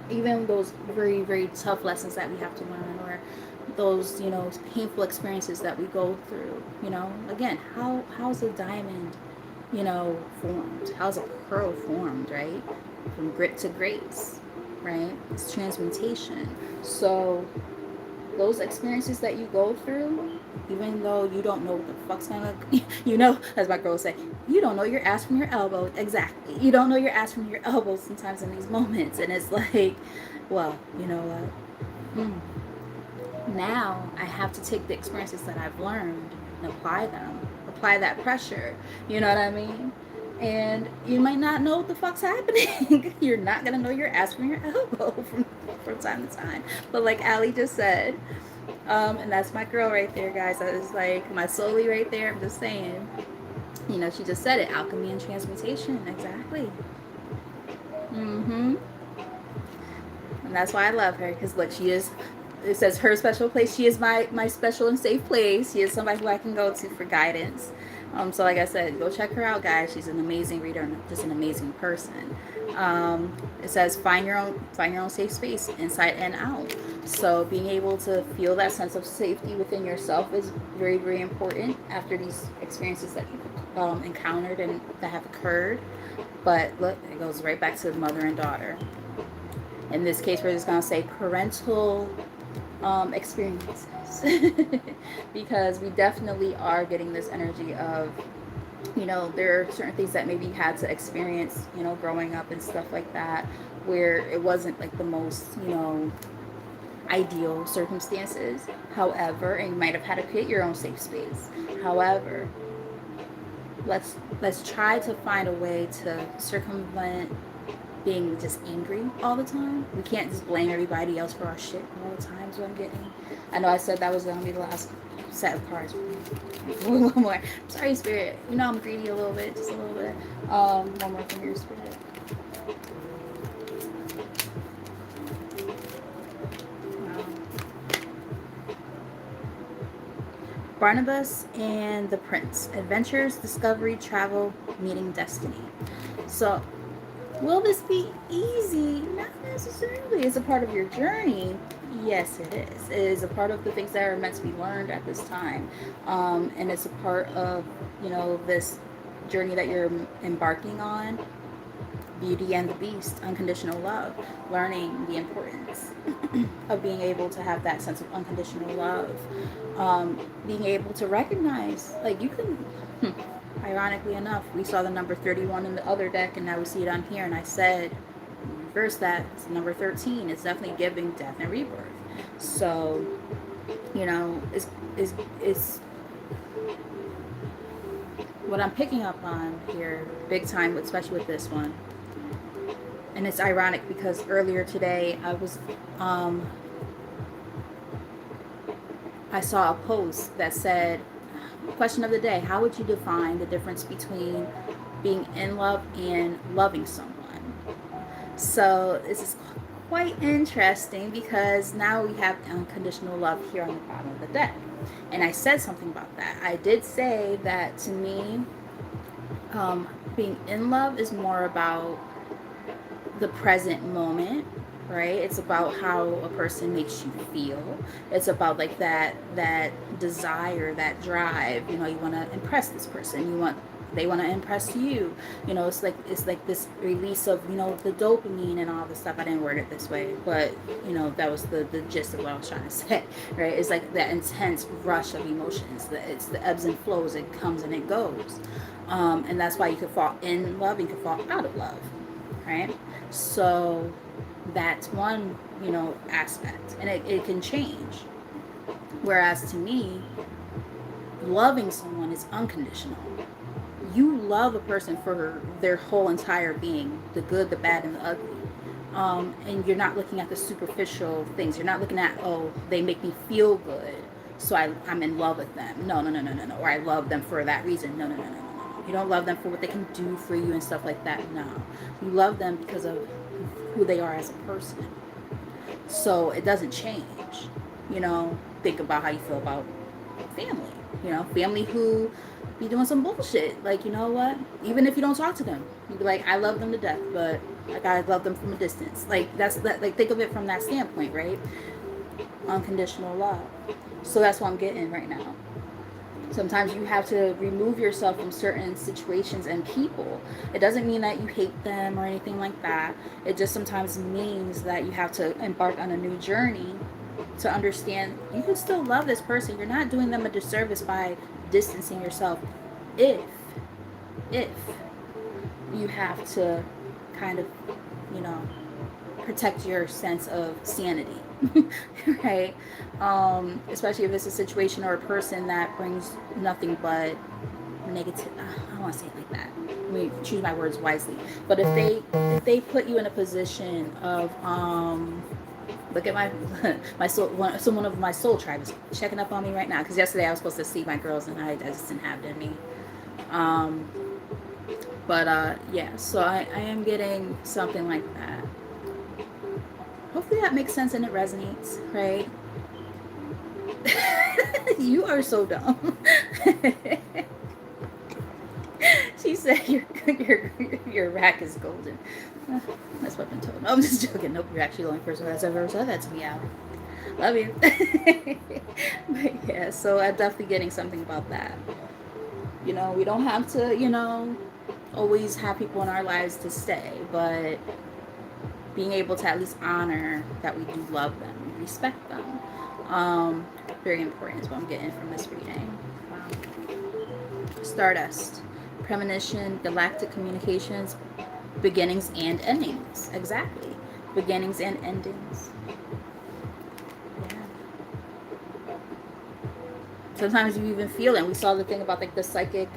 Even those very, very tough lessons that we have to learn, or those, painful experiences that we go through, again, how's a diamond, formed? How's a pearl formed, right? From grit to grace, right? It's transmutation. So those experiences that you go through, even though you don't know what the fuck's gonna, as my girls say, you don't know your ass from your elbow. Exactly. You don't know your ass from your elbow sometimes in these moments. And it's like, well, you know what? Now I have to take the experiences that I've learned and apply them, apply that pressure. You know what I mean? And you might not know what the fuck's happening. You're not gonna know your ass from your elbow from time to time. But like Allie just said, and that's my girl right there, guys. That is like my soully right there. I'm just saying. She just said it. Alchemy and transmutation. Exactly. And that's why I love her. Because look, she is, it says her special place. She is my special and safe place. She is somebody who I can go to for guidance. So like I said, go check her out, guys. She's an amazing reader and just an amazing person. It says find your own safe space inside and out. So being able to feel that sense of safety within yourself is very, very important after these experiences that you've encountered and that have occurred. But look, it goes right back to mother and daughter. In this case, we're just going to say parental experiences. Because we definitely are getting this energy of, there are certain things that maybe you had to experience, growing up and stuff like that, where it wasn't like the most, ideal circumstances. However, and you might have had to create your own safe space. However, let's try to find a way to circumvent being just angry all the time. We can't just blame everybody else for our shit all the time is what I'm getting. I know I said that was going to be the last set of cards. One more. Sorry, Spirit. I'm greedy a little bit, just a little bit. One more from your Spirit. Barnabas and the Prince. Adventures, discovery, travel, meeting destiny. So, will this be easy? Not necessarily. It's a part of your journey. Yes, it is. It is a part of the things that are meant to be learned at this time. And it's a part of, this journey that you're embarking on. Beauty and the Beast, unconditional love, learning the importance of being able to have that sense of unconditional love, being able to recognize, like you can, ironically enough, we saw the number 31 in the other deck and now we see it on here, and I said, reverse that, it's number 13, it's definitely giving death and rebirth. So, it's what I'm picking up on here, big time, especially with this one. And it's ironic because earlier today I saw a post that said, question of the day, how would you define the difference between being in love and loving someone? So this is quite interesting because now we have unconditional love here on the bottom of the deck. And I said something about that. I did say that to me, being in love is more about the present moment, right? It's about how a person makes you feel. It's about like that desire, that drive. You want to impress this person. They want to impress you. It's like this release of the dopamine and all this stuff. I didn't word it this way, but that was the gist of what I was trying to say, right? It's like that intense rush of emotions. It's the ebbs and flows. It comes and it goes, and that's why you could fall in love and you could fall out of love, right? So that's one, aspect, and it can change. Whereas to me, loving someone is unconditional. You love a person for their whole entire being, the good, the bad, and the ugly. And you're not looking at the superficial things. You're not looking at, oh, they make me feel good, so I'm in love with them. No. Or I love them for that reason. No. You don't love them for what they can do for you and stuff like that. No. You love them because of who they are as a person. So it doesn't change. Think about how you feel about family. You know, family who be doing some bullshit. Like, you know what? Even if you don't talk to them, you be like, I love them to death, but like I love them from a distance. Like that's that. Like think of it from that standpoint, right? Unconditional love. So that's what I'm getting right now. Sometimes you have to remove yourself from certain situations and people. It doesn't mean that you hate them or anything like that. It just sometimes means that you have to embark on a new journey to understand you can still love this person. You're not doing them a disservice by distancing yourself if if you have to kind of, you know, protect your sense of sanity. Right? Especially if it's a situation or a person that brings nothing but negative. I don't want to say it like that. Let me choose my words wisely. But if they put you in a position of look at my my soul. Someone of my soul tribe is checking up on me right now because yesterday I was supposed to see my girls and I just didn't have it in me. Um, but yeah, so I am getting something like that. Hopefully that makes sense and it resonates, right? You are so dumb. She said your rack is golden. That's what I've been told. No, I'm just joking. Nope, you're actually the only person that's ever said that to me out. Love you. But yeah, so I'm definitely getting something about that. You know, we don't have to, you know, always have people in our lives to stay, but being able to at least honor that we do love them, respect them. Very important is what I'm getting from this reading. Stardust, premonition, galactic communications, beginnings and endings. Exactly. Beginnings and endings. Yeah. Sometimes you even feel it. And we saw the thing about like the psychic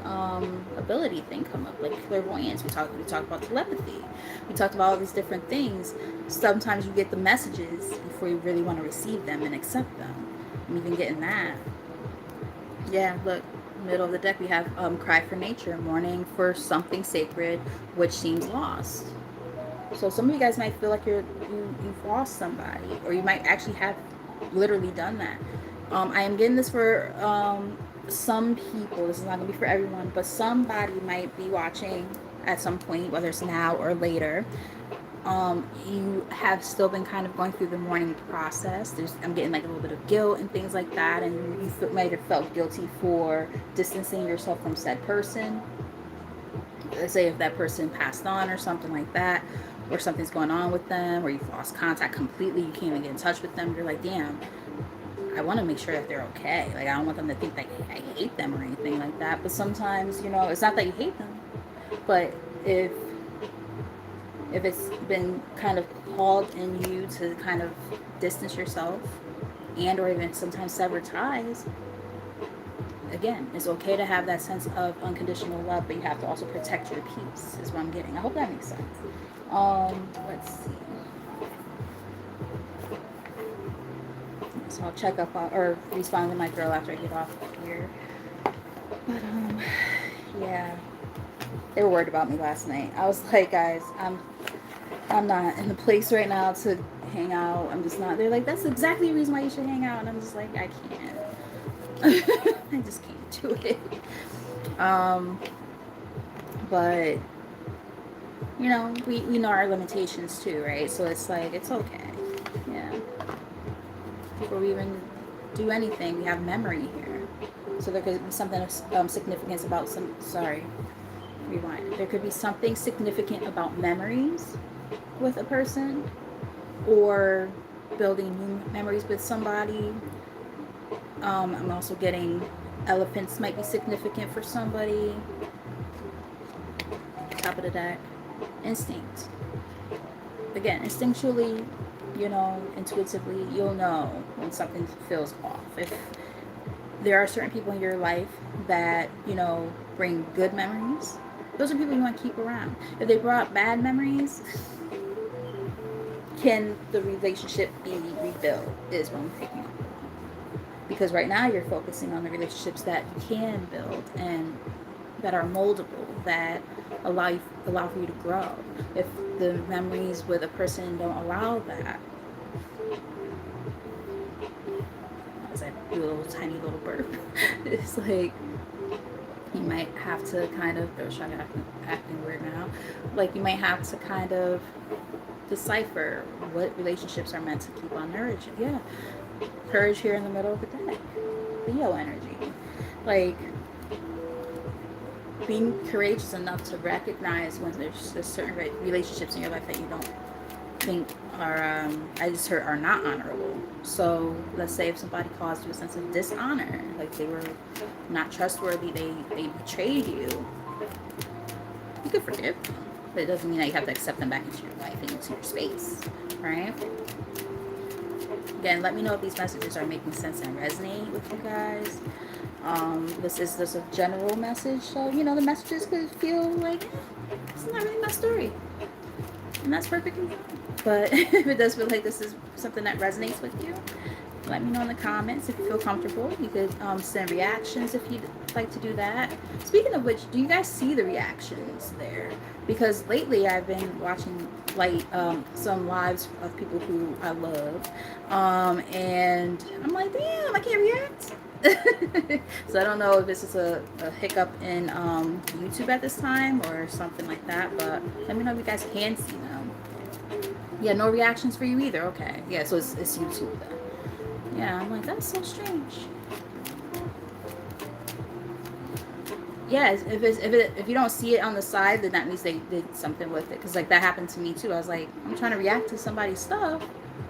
ability thing come up, like clairvoyance. We talked about telepathy. We talked about all these different things. Sometimes you get the messages before you really want to receive them and accept them. I'm even getting that. Yeah, look, middle of the deck we have cry for nature, mourning for something sacred which seems lost. So some of you guys might feel like you've lost somebody, or you might actually have literally done that. I am getting this for some people. This is not going to be for everyone, but somebody might be watching at some point, whether it's now or later. You have still been kind of going through the mourning process. I'm getting like a little bit of guilt and things like that, and you might have felt guilty for distancing yourself from said person. Let's say if that person passed on or something like that, or something's going on with them, or you've lost contact completely, you can't even get in touch with them. You're like, damn, I want to make sure that they're okay. Like, I don't want them to think that I hate them or anything like that. But sometimes, you know, it's not that you hate them, but if it's been kind of called in you to kind of distance yourself and or even sometimes sever ties, again, it's okay to have that sense of unconditional love, but you have to also protect your peace is what I'm getting. I hope that makes sense. Let's see. So I'll check up on, or respond to my girl after I get off here. But yeah, they were worried about me last night. I was like, guys, I'm not in the place right now to hang out. I'm just not. They're like, that's exactly the reason why you should hang out. And I'm just like, I can't. I just can't do it. But you know, we know our limitations too, right? So it's like, it's okay. Yeah. Before we even do anything, we have memory here. So there could be something of significance about rewind. There could be something significant about memories with a person, or building new memories with somebody. I'm also getting elephants might be significant for somebody. Top of the deck. Instinct. Again, instinctually, you know, intuitively, you'll know when something feels off. If there are certain people in your life that, you know, bring good memories, those are people you want to keep around. If they brought bad memories, can the relationship be rebuilt is what I'm picking up. Because right now you're focusing on the relationships that you can build and that are moldable, that allow for you to grow. If the memories with a person don't allow that, as I do a little tiny little burp. It's like you might have to kind of, oh, should I be acting weird now? Like you might have to kind of decipher what relationships are meant to keep on nourishing. Yeah, courage here in the middle of the deck. Leo energy. Like being courageous enough to recognize when there's certain relationships in your life that you don't think are, I just heard, are not honorable. So let's say if somebody caused you a sense of dishonor, like they were not trustworthy, they betrayed you, you could forgive them. But it doesn't mean that you have to accept them back into your life and into your space, right? Again, let me know if these messages are making sense and resonate with you guys. This is just a general message, so you know the messages could feel like it's not really my story, and that's perfectly fine. But if it does feel like this is something that resonates with you, let me know in the comments if you feel comfortable. You could send reactions if you'd like to do that. Speaking of which, do you guys see the reactions there? Because lately I've been watching some lives of people who I love, and I'm like, damn, I can't react. So I don't know if this is a hiccup in YouTube at this time or something like that, but let me know if you guys can see them. Yeah, no reactions for you either. Okay, yeah, so it's YouTube then. Yeah, I'm like, that's so strange. Yeah, if you don't see it on the side, then that means they did something with it. Because like that happened to me too. I was like, I'm trying to react to somebody's stuff,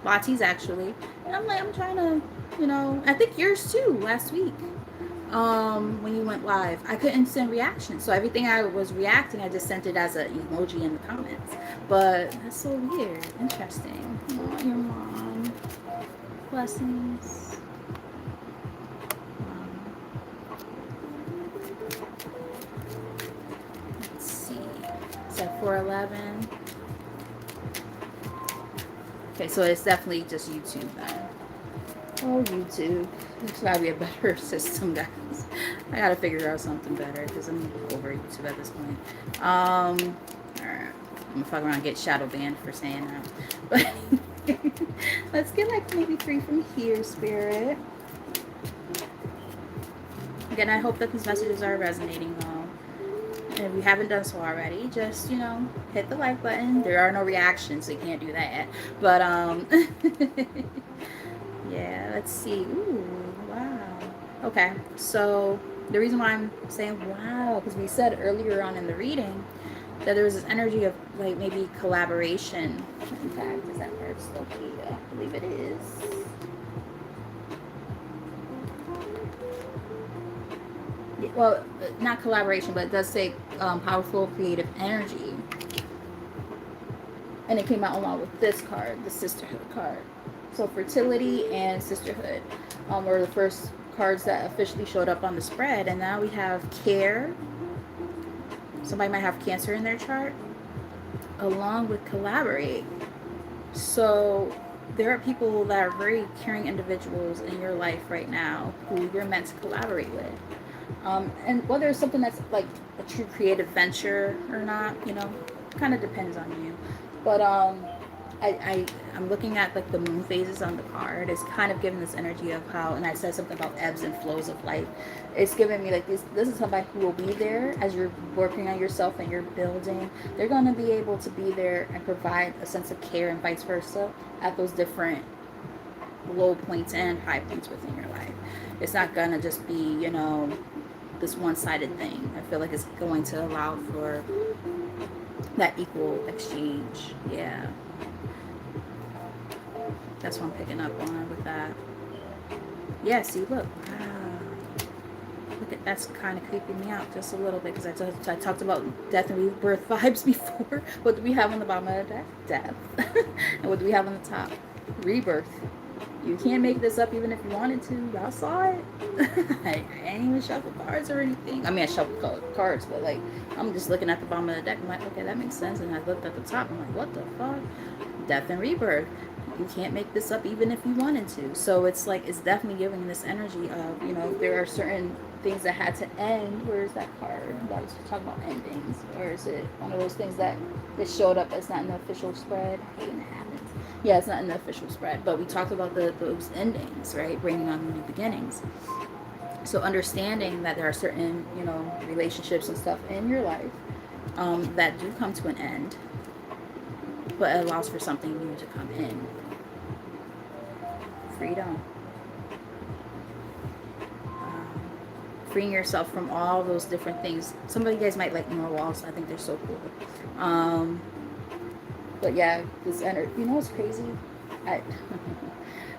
Lati's actually, and I'm like, I'm trying to, you know, I think yours too last week. When you went live, I couldn't send reactions, so everything I was reacting, I just sent it as an emoji in the comments. But that's so weird. Interesting. Oh, your mom. Blessings. Let's see. It's at 411. Okay, so it's definitely just YouTube then. Oh, YouTube. There's gotta be a better system, guys. I gotta figure out something better because I'm over YouTube at this point. Alright. I'm gonna fuck around and get shadow banned for saying that. But let's get like maybe 3 from here, Spirit. Again, I hope that these messages are resonating though. And if you haven't done so already, just, you know, hit the like button. There are no reactions, so you can't do that. But yeah, let's see. Ooh, wow. Okay, so the reason why I'm saying wow, because we said earlier on in the reading that there was this energy of like maybe collaboration. In fact, is that where it's located? I believe it is. Well, not collaboration, but it does say powerful creative energy. And it came out along with this card, the sisterhood card. So fertility and sisterhood were the first cards that officially showed up on the spread. And now we have care. Somebody might have Cancer in their chart, along with collaborate. So there are people that are very caring individuals in your life right now who you're meant to collaborate with. And whether it's something that's like a true creative venture or not, you know, kind of depends on you. But I'm looking at like the moon phases on the card. It's kind of giving this energy of how, and I said something about ebbs and flows of life. It's giving me like this is somebody who will be there as you're working on yourself and you're building. They're going to be able to be there and provide a sense of care and vice versa at those different low points and high points within your life. It's not going to just be, you know, this one-sided thing. I feel like it's going to allow for that equal exchange. Yeah. That's what I'm picking up on with that. Yeah, see, look. Wow. Look at, that's kind of creeping me out just a little bit because I talked about death and rebirth vibes before. What do we have on the bottom of the deck? Death. And what do we have on the top? Rebirth. You can't make this up even if you wanted to. Y'all saw it. I ain't even shuffle cards or anything. I mean, I shuffle cards, but like, I'm just looking at the bottom of the deck. I'm like, okay, that makes sense. And I looked at the top. I'm like, what the fuck? Death and rebirth. You can't make this up even if you wanted to. So it's like, it's definitely giving this energy of, you know, there are certain things that had to end. Where's that card? I was talking about endings. Or is it one of those things that showed up as not an official spread? I hate when it happens. Yeah, it's not in the official spread, but we talked about those endings, right? Bringing on new beginnings. So understanding that there are certain, relationships and stuff in your life that do come to an end, but it allows for something new to come in. Freedom. Freeing yourself from all those different things. Some of you guys might like narwhals. I think they're so cool. But yeah, this energy. You know what's crazy? I,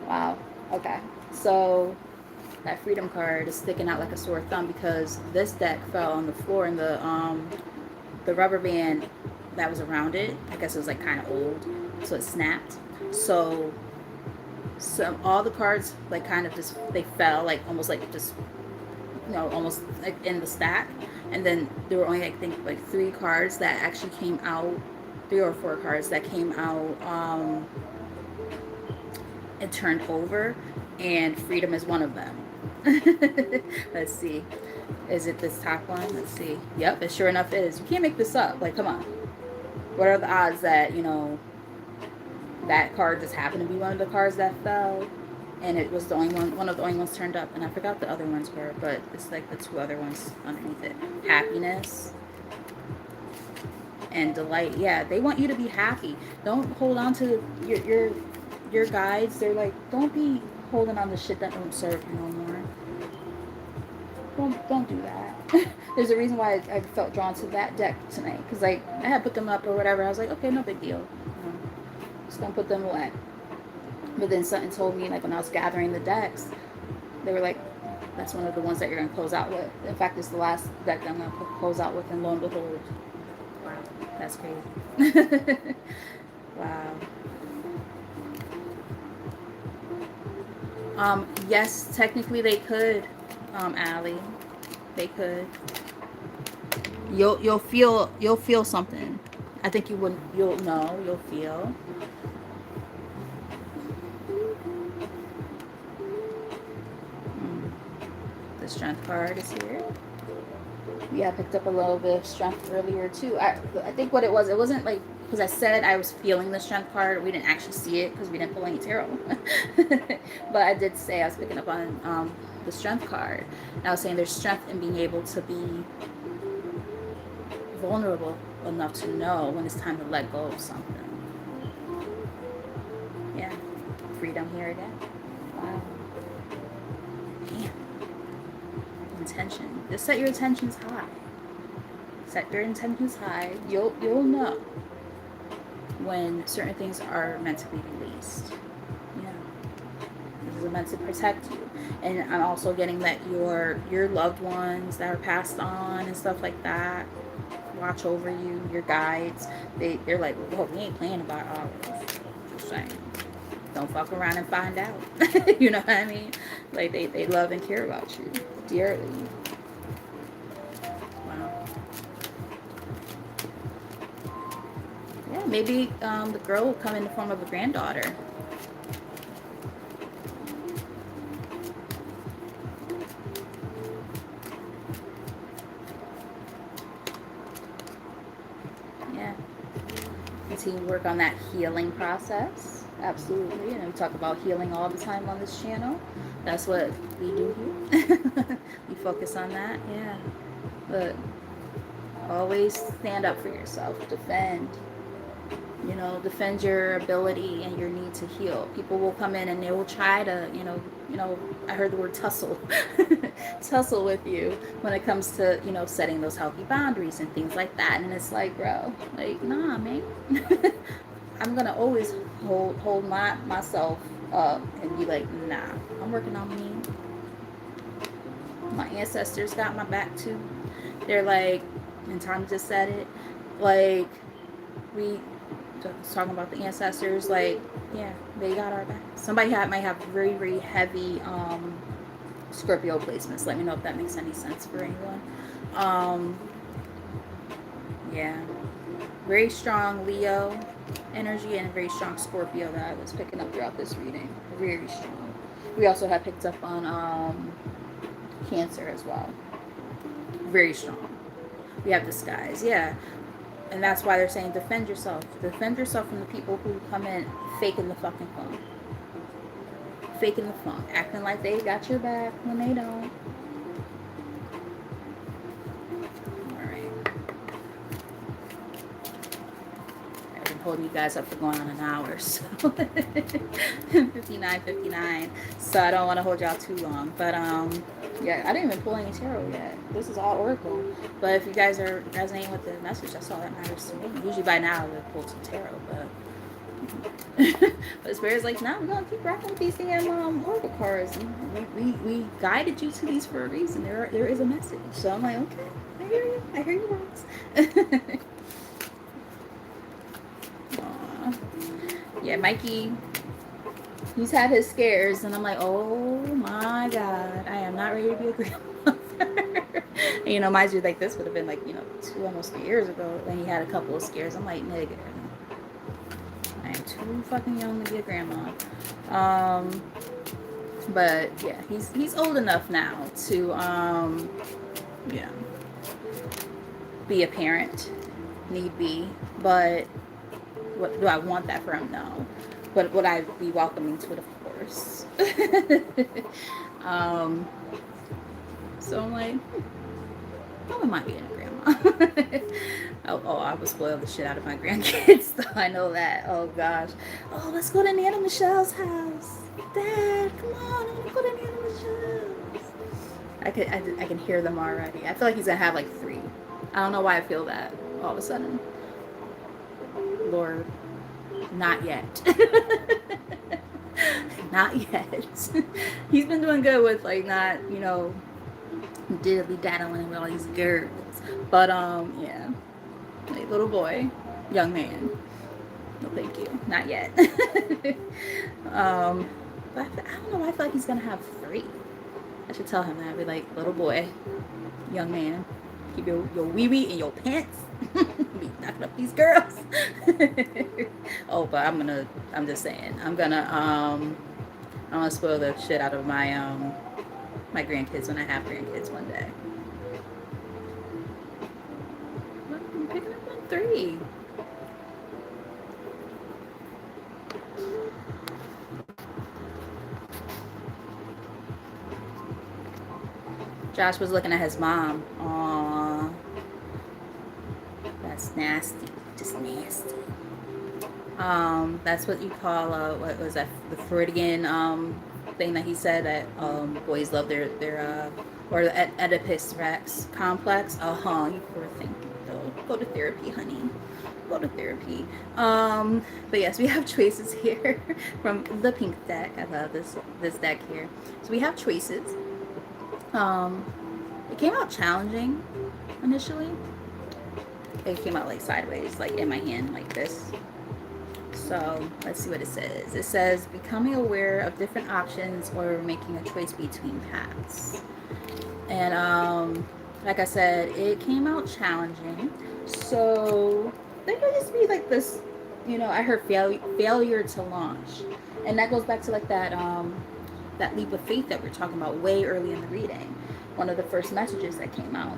wow. Okay. So that freedom card is sticking out like a sore thumb because this deck fell on the floor and the rubber band that was around it, I guess it was like kind of old, so it snapped. So all the cards like kind of just they fell like almost like just almost like in the stack, and then there were only I think like 3 cards that actually came out, 3 or 4 cards that came out and turned over, and freedom is one of them. Let's see. Is it this top one? Let's see. Yep, it sure enough is. You can't make this up. Like, come on. What are the odds that, that card just happened to be one of the cards that fell? And it was the only one of the only ones turned up. And I forgot the other ones were, but it's like the 2 other ones underneath it. Happiness and delight. Yeah, they want you to be happy. Don't hold on to your guides. They're like, don't be holding on to shit that don't serve you no more. Don't do that. There's a reason why I felt drawn to that deck tonight, because like I had put them up or whatever. I was like, okay, no big deal. Just gonna put them away. But then something told me, like when I was gathering the decks, they were like, that's one of the ones that you're gonna close out with. In fact, it's the last deck that I'm gonna close out with, and lo and behold, wow, that's crazy. Wow. Yes, technically they could, Allie. They could. You'll feel something. I think you'll know, you'll feel. The strength card is here. Yeah, I picked up a little bit of strength earlier too. I think what it wasn't like, because I said I was feeling the strength card. We didn't actually see it because we didn't pull any tarot. But I did say I was picking up on the strength card. And I was saying there's strength in being able to be vulnerable enough to know when it's time to let go of something. Yeah, freedom here again. Wow. Damn. Intention. Just set your intentions high. Set your intentions high. You'll know when certain things are meant to be released. Yeah. This is meant to protect you. And I'm also getting that your loved ones that are passed on and stuff like that watch over you, your guides. They're like, well, we ain't playing about ours. Just saying. Don't fuck around and find out. You know what I mean? Like they love and care about you dearly. Wow. Yeah, maybe the girl will come in the form of a granddaughter. Yeah. Continue to work on that healing process. Absolutely. And we talk about healing all the time on this channel. That's what we do here. We focus on that. Yeah. But always stand up for yourself. Defend. Defend your ability and your need to heal. People will come in and they will try to, I heard the word tussle. Tussle with you when it comes to, setting those healthy boundaries and things like that. And it's like, bro, like, nah, man. I'm gonna always hold myself up and be like, nah, I'm working on me. My ancestors got my back too. They're like, and Tom just said it, like, we talking about the ancestors, like, yeah, they got our back. Somebody might have very, very heavy Scorpio placements. Let me know if that makes any sense for anyone. Yeah, very strong Leo energy and a very strong Scorpio that I was picking up throughout this reading. Very strong. We also have picked up on Cancer as well. Very strong. We have the skies. Yeah. And that's why they're saying defend yourself. Defend yourself from the people who come in faking the fucking funk. Faking the funk. Acting like they got your back when they don't. Holding you guys up for going on an hour, so 59. So I don't want to hold y'all too long, but yeah, I didn't even pull any tarot yet. This is all oracle, but if you guys are resonating with the message, that's all that matters to me. Usually by now I would have pulled some tarot, but Spirit's like, no, we're gonna keep rocking with these damn oracle cards. We guided you to these for a reason. There is a message, so I'm like, okay, I hear you words. Yeah, Mikey, he's had his scares, and I'm like, oh my God, I am not ready to be a grandmother. You know, mind you, like, this would have been like, you know, almost 2 years ago when he had a couple of scares. I'm like, nigga, I am too fucking young to be a grandma. But yeah, he's old enough now to, you know, be a parent, need be, but what do I want that for him? No. But would I be welcoming to it? Of course. So I'm like, I might be a grandma. I would spoil the shit out of my grandkids, though. I know that. Oh gosh. Oh, let's go to Nana Michelle's house. Dad, come on, I want to go to Nana Michelle's. I can hear them already. I feel like he's gonna have like 3. I don't know why I feel that all of a sudden. Lord, not yet. Not yet. He's been doing good with like not, you know, diddly daddling with all these girls. But yeah, like, little boy, young man. No, thank you. Not yet. But I don't know why I feel like he's gonna have 3. I should tell him that. I'd be like, little boy, young man, keep your wee-wee in your pants. Be knocking up these girls. Oh, but I'm just saying, I'm gonna spoil the shit out of my my grandkids when I have grandkids one day. I'm picking up on 3. Josh was looking at his mom. Aww. That's nasty. Just nasty. That's what you call what was that, the Freudian thing that he said, that boys love their or the Oedipus Rex complex. You poor thing. Go to therapy, honey. Go to therapy. But yes, we have choices here from the pink deck. I love this deck here. So we have choices. It came out challenging initially. It came out like sideways, like in my hand, like this. So let's see what it says. It says becoming aware of different options or making a choice between paths. And like I said, it came out challenging. So there could just be like this, you know, I heard failure to launch. And that goes back to like that that leap of faith that we we're talking about way early in the reading. One of the first messages that came out.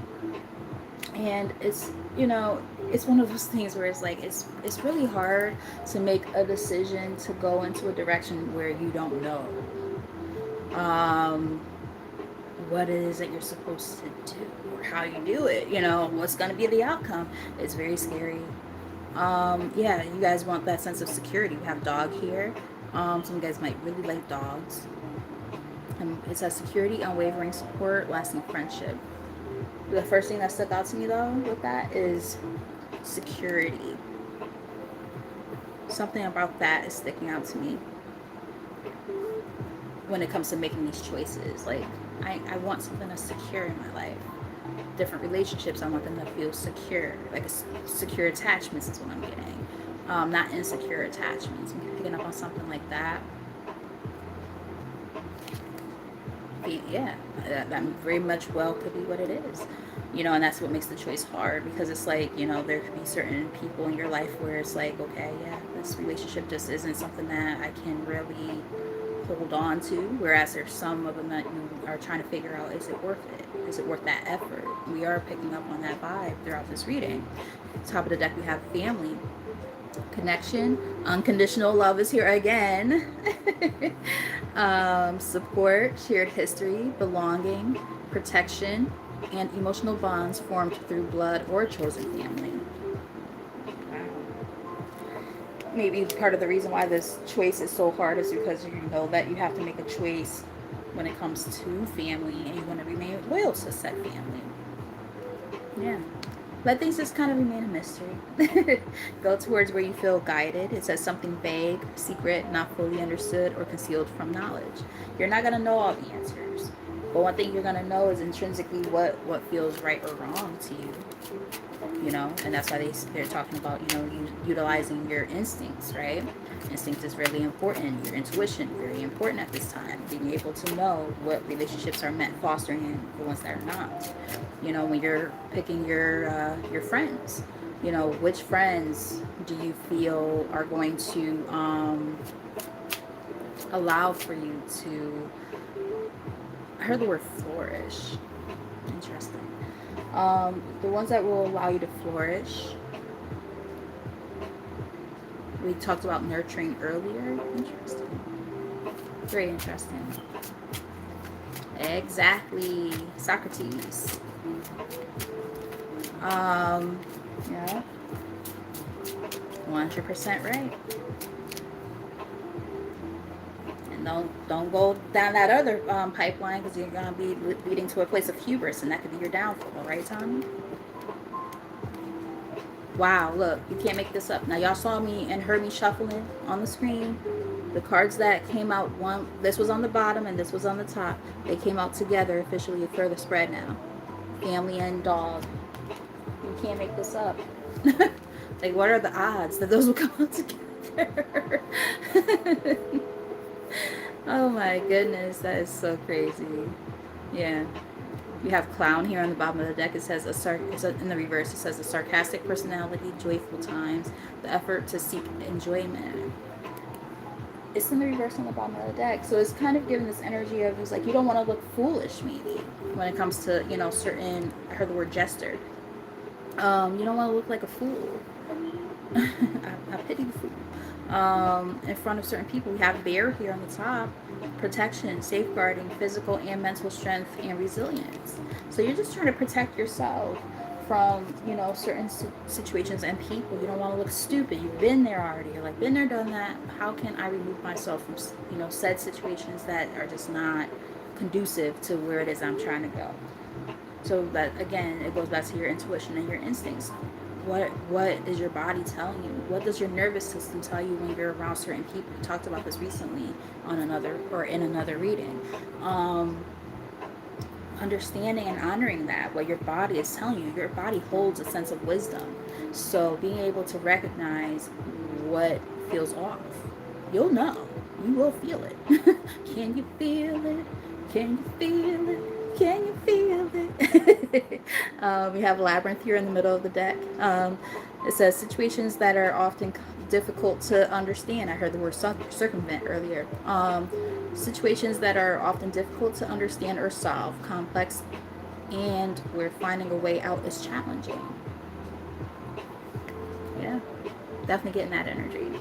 And it's, you know, it's one of those things where it's like it's really hard to make a decision to go into a direction where you don't know what it is that you're supposed to do or how you do it, you know, what's going to be the outcome. It's very scary. Yeah, you guys want that sense of security. We have dog here. Some guys might really like dogs. And it says security, unwavering support, lasting friendship. The first thing that stuck out to me though with that is security. Something about that is sticking out to me when it comes to making these choices. Like I want something that's secure in my life. Different relationships, I want them to feel secure. Like secure attachments is what I'm getting. Not insecure attachments. I'm picking up on something like that. Yeah, that very much well could be what it is, you know, and that's what makes the choice hard, because it's like, you know, there could be certain people in your life where it's like, okay, yeah, this relationship just isn't something that I can really hold on to, whereas there's some of them that you are trying to figure out, is it worth it? Is it worth that effort? We are picking up on that vibe throughout this reading. Top of the deck, we have family, connection, unconditional love is here again. Support, shared history, belonging, protection, and emotional bonds formed through blood or chosen family. Maybe part of the reason why this choice is so hard is because you know that you have to make a choice when it comes to family, and you want to remain loyal to said family. Yeah. Let things just kind of remain a mystery. Go towards where you feel guided. It says something vague, secret, not fully understood, or concealed from knowledge. You're not going to know all the answers. But one thing you're going to know is intrinsically what feels right or wrong to you. You know, and that's why they're talking about, you know, utilizing your instincts, right? Instinct is really important. Your intuition, very important at this time. Being able to know what relationships are meant fostering and the ones that are not. You know, when you're picking your friends, you know, which friends do you feel are going to allow for you to, I heard the word flourish. Interesting. The ones that will allow you to flourish. We talked about nurturing earlier. Interesting. Very interesting. Exactly. Socrates. Yeah. 100% right. And don't go down that other pipeline, because you're going to be leading to a place of hubris, and that could be your downfall, right, Tommy? Wow, look, you can't make this up. Now, y'all saw me and heard me shuffling on the screen. The cards that came out, this was on the bottom and this was on the top. They came out together officially for the spread now. Family and dog. You can't make this up. Like, what are the odds that those will come out together? Oh my goodness, that is so crazy. Yeah. You have clown here on the bottom of the deck. It says in the reverse, it says a sarcastic personality, joyful times, the effort to seek enjoyment. It's in the reverse on the bottom of the deck. So it's kind of giving this energy of, it's like, you don't want to look foolish maybe when it comes to, you know, certain, I heard the word jester. You don't want to look like a fool. I pity the fool. In front of certain people. We have bear here on the top. Protection, safeguarding, physical and mental strength, and resilience. So you're just trying to protect yourself from, you know, certain situations and people. You don't want to look stupid. You've been there already. You're like, been there, done that. How can I remove myself from, you know, said situations that are just not conducive to where it is I'm trying to go? So that, again, it goes back to your intuition and your instincts. What is your body telling you? What does your nervous system tell you when you're around certain people? We talked about this recently on in another reading. Understanding and honoring that, what your body is telling you. Your body holds a sense of wisdom. So being able to recognize what feels off. You'll know. You will feel it. Can you feel it? Can you feel it? Can you feel it? We have Labyrinth here in the middle of the deck. It says situations that are often difficult to understand. I heard the word circumvent earlier. Situations that are often difficult to understand or solve, complex, and where finding a way out is challenging. Yeah, definitely getting that energy.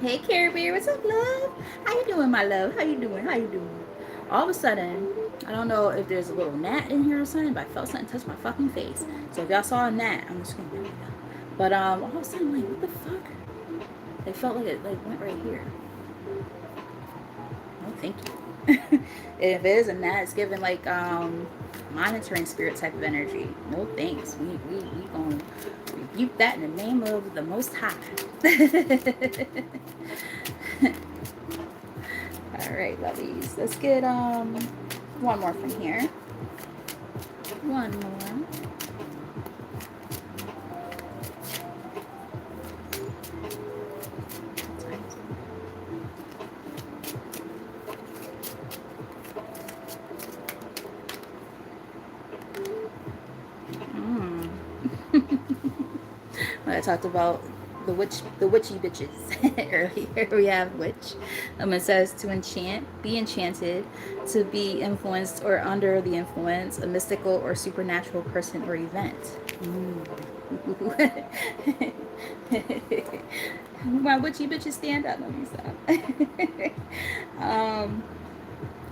Hey, Carrie Bear, what's up, love? How you doing, my love? How you doing? How you doing? All of a sudden, I don't know if there's a little gnat in here or something, but I felt something touch my fucking face. So if y'all saw a gnat on the screen, there we go. But all of a sudden, I'm like, what the fuck? It felt like it went right here. No, thank you. If it is a gnat, it's giving like monitoring spirit type of energy. No thanks. We gonna rebuke that in the name of the Most High. All right, lovies. Let's get one more from here. One more. When I talked about the witchy bitches. Earlier we have witch. It says to enchant, be enchanted, to be influenced or under the influence, a mystical or supernatural person or event. My witchy bitches stand up. Let me stop.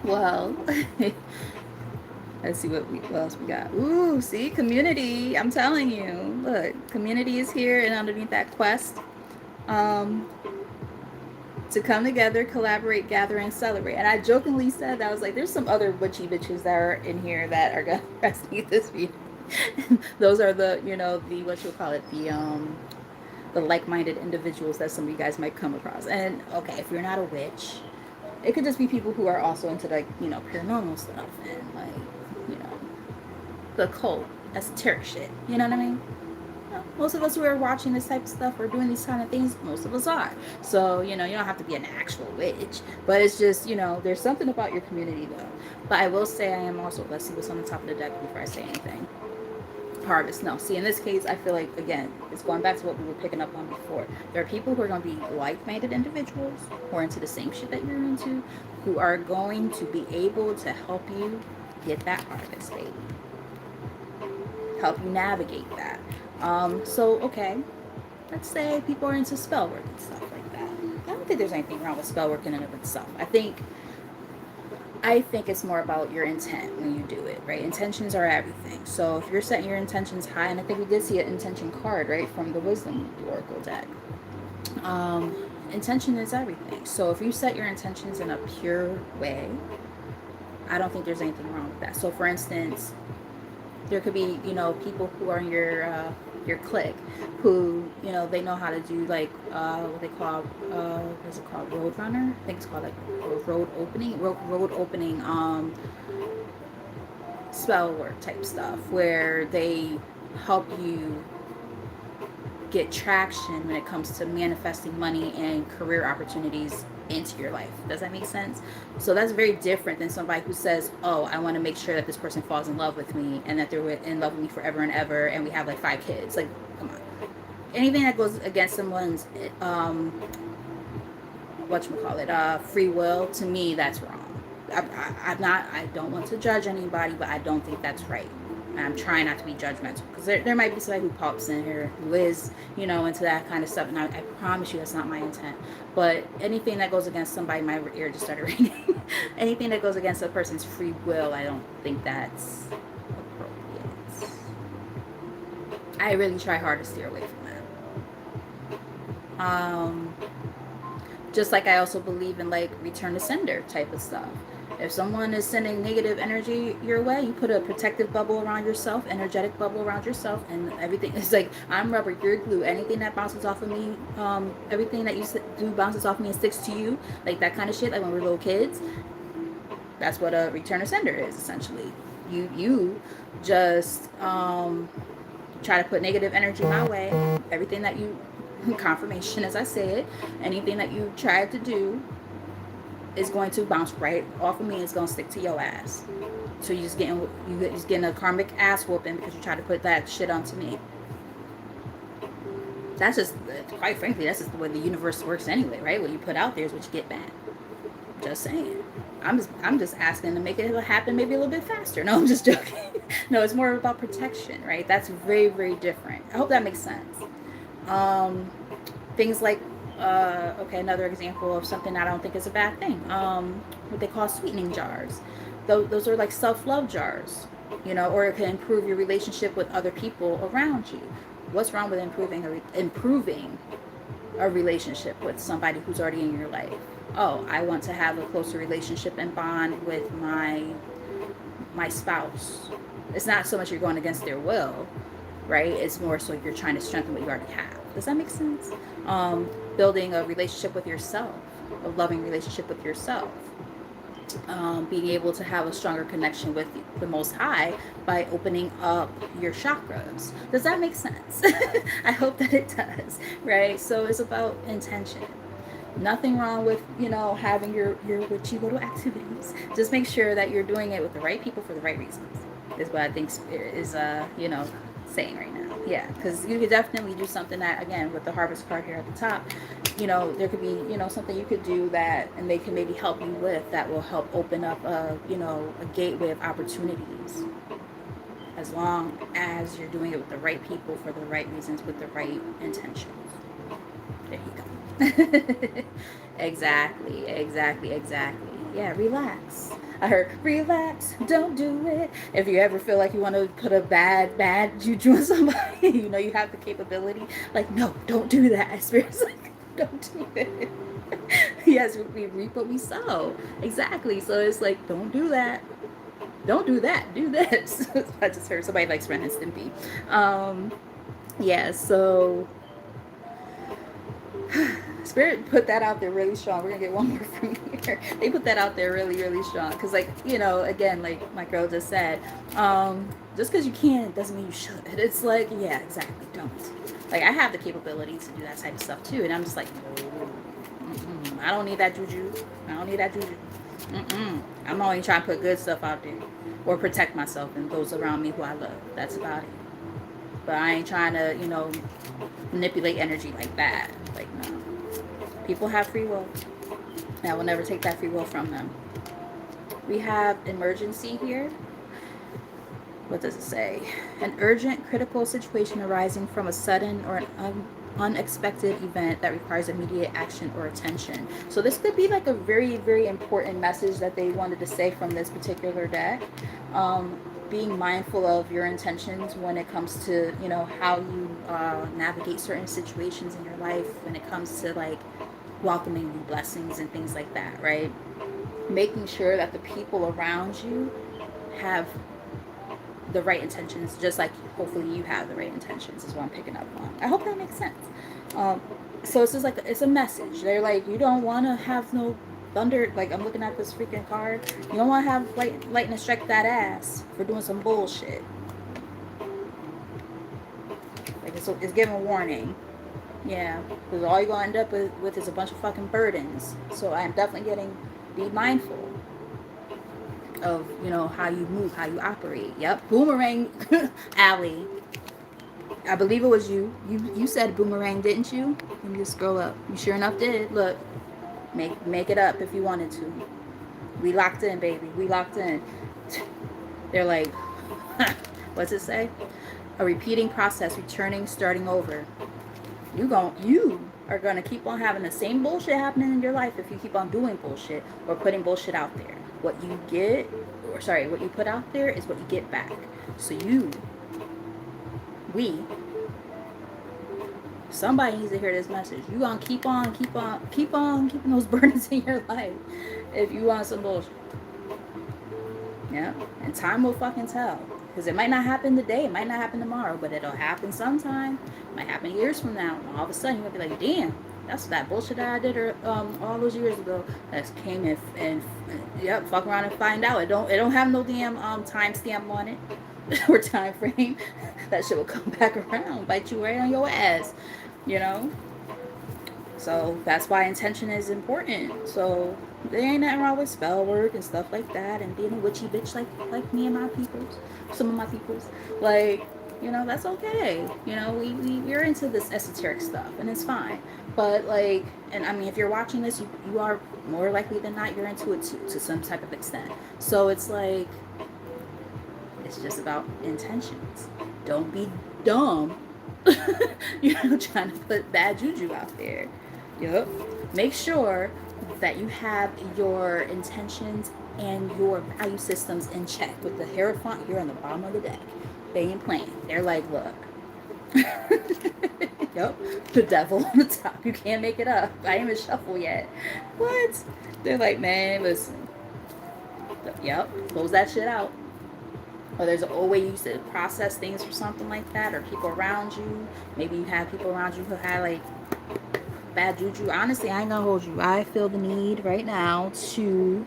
Well, let's see what else we got. Ooh, see, community. I'm telling you. Look, community is here, and underneath that quest, to come together, collaborate, gather, and celebrate. And I jokingly said that I was like, there's some other witchy bitches that are in here that are gonna resonate this video. Those are the, the what you'll call it, the like-minded individuals that some of you guys might come across. And okay, if you're not a witch, it could just be people who are also into like, paranormal stuff and like, the occult, esoteric shit. You know what I mean? Most of us who are watching this type of stuff or doing these kind of things, most of us are. So, you don't have to be an actual witch. But it's just, there's something about your community though. But I will say I am also, let's see what's on the top of the deck before I say anything. Harvest. No, see, in this case, I feel like, again, it's going back to what we were picking up on before. There are people who are going to be like-minded individuals who are into the same shit that you're into, who are going to be able to help you get that harvest, baby. Help you navigate that. So, okay, let's say people are into spell work and stuff like that. I don't think there's anything wrong with spell work in and of itself. I think it's more about your intent when you do it, right? Intentions are everything. So if you're setting your intentions high, and I think we did see an intention card, right, from the Wisdom Oracle deck. Intention is everything. So if you set your intentions in a pure way, I don't think there's anything wrong with that. So for instance, there could be, people who are in your clique who, they know how to do like what they call what's it called, road runner. I think it's called like road opening spell work type stuff, where they help you get traction when it comes to manifesting money and career opportunities into your life. Does that make sense? So that's very different than somebody who says, oh, I want to make sure that this person falls in love with me and that they're in love with me forever and ever, and we have like 5 kids. Like, come on. Anything that goes against someone's free will, to me, that's wrong. I don't want to judge anybody, but I don't think that's right. I'm trying not to be judgmental, because there might be somebody who pops in here who is, into that kind of stuff, and I promise you that's not my intent. But anything that goes against somebody, my ear just started ringing. Anything that goes against a person's free will, I don't think that's appropriate. I really try hard to steer away from that. Just like I also believe in like return to sender type of stuff. If someone is sending negative energy your way, you put a protective bubble around yourself, energetic bubble around yourself, and everything is like, I'm rubber, you're glue. Anything that bounces off of me, everything that you do bounces off me and sticks to you, like that kind of shit, like when we're little kids. That's what a return to sender is, essentially. You just try to put negative energy my way. Everything that you, confirmation as I said, anything that you tried to do is going to bounce right off of me. It's going to stick to your ass. So you're just getting a karmic ass whooping because you try to put that shit onto me. That's just, quite frankly, that's just the way the universe works anyway, right? What you put out there is what you get back. Just saying. I'm just asking to make it happen maybe a little bit faster. No, I'm just joking. No, it's more about protection, right? That's very, very different. I hope that makes sense. Things like, another example of something I don't think is a bad thing. What they call sweetening jars. Those are like self-love jars, or it can improve your relationship with other people around you. What's wrong with improving a relationship with somebody who's already in your life? Oh, I want to have a closer relationship and bond with my spouse. It's not so much you're going against their will, right? It's more so you're trying to strengthen what you already have. Does that make sense? Building a relationship with yourself, a loving relationship with yourself. Being able to have a stronger connection with the Most High by opening up your chakras. Does that make sense? I hope that it does, right? So it's about intention. Nothing wrong with, having your witchy little activities. Just make sure that you're doing it with the right people for the right reasons, is what I think is, saying right now. Yeah, because you could definitely do something that, again, with the harvest card here at the top, there could be, something you could do that, and they can maybe help you with that will help open up a gateway of opportunities, as long as you're doing it with the right people for the right reasons with the right intentions. There you go. Exactly. Yeah, relax. I heard relax, don't do it. If you ever feel like you want to put a bad juju on somebody, you have the capability. Like, no, don't do that. Spirit's like, don't do it. Yes, we reap what we sow. Exactly. So it's like, don't do that. Don't do that. Do this. I just heard somebody likes Ren and Stimpy. Yeah, so Spirit put that out there really strong. We're gonna get one more from here. They put that out there really, really strong. Cause again, like my girl just said, just because you can doesn't mean you should. It's like, yeah, exactly. Don't. Like, I have the capability to do that type of stuff too, and I'm just like, no, I don't need that juju. I don't need that juju. I'm only trying to put good stuff out there, or protect myself and those around me who I love. That's about it. But I ain't trying to, manipulate energy like that. Like, no. People have free will. And I will never take that free will from them. We have emergency here. What does it say? An urgent, critical situation arising from a sudden or an unexpected event that requires immediate action or attention. So this could be like a very, very important message that they wanted to say from this particular deck. Being mindful of your intentions when it comes to, how you navigate certain situations in your life, when it comes to like welcoming new blessings and things like that, right? Making sure that the people around you have the right intentions, just like hopefully you have the right intentions, is what I'm picking up on. I hope that makes sense. So it's just like, it's a message. They're like, you don't want to have no thunder. Like, I'm looking at this freaking card. You don't want to have lightning strike that ass for doing some bullshit. Like, it's giving a warning. Yeah, because all you're going to end up with is a bunch of fucking burdens. So I'm definitely be mindful of, how you move, how you operate. Yep, boomerang alley. I believe it was you. You said boomerang, didn't you? Let me just scroll up. You sure enough did. Look, make it up if you wanted to. We locked in, baby. We locked in. They're like, what's it say? A repeating process, returning, starting over. You are gonna keep on having the same bullshit happening in your life if you keep on doing bullshit or putting bullshit out there. What you put out there is what you get back. So somebody needs to hear this message. You gonna keep on keeping those burdens in your life if you want some bullshit. Yeah, and time will fucking tell. Because it might not happen today, it might not happen tomorrow, but it'll happen sometime. It might happen years from now. All of a sudden, you're going to be like, damn, that's that bullshit that I did all those years ago. That came and yep, fuck around and find out. It don't have no damn time stamp on it or time frame. That shit will come back around, bite you right on your ass, So that's why intention is important. So there ain't nothing wrong with spell work and stuff like that, and being a witchy bitch like me and my peoples, some of my peoples. Like, that's okay. We're into this esoteric stuff, and it's fine. But like, and I mean, if you're watching this, you are more likely than not you're into it too, to some type of extent. So it's like, it's just about intentions. Don't be dumb. Trying to put bad juju out there. Yep. Make sure that you have your intentions and your value systems in check. With the Hierophant here on the bottom of the deck, they ain't playing. They're like, look. Yep. The devil on the top. You can't make it up. I ain't even shuffle yet. What? They're like, man, listen. Yep. Close that shit out. Or there's an old way you used to process things or something like that, or people around you. Maybe you have people around you who have like bad juju. Honestly, I ain't gonna hold you. I feel the need right now to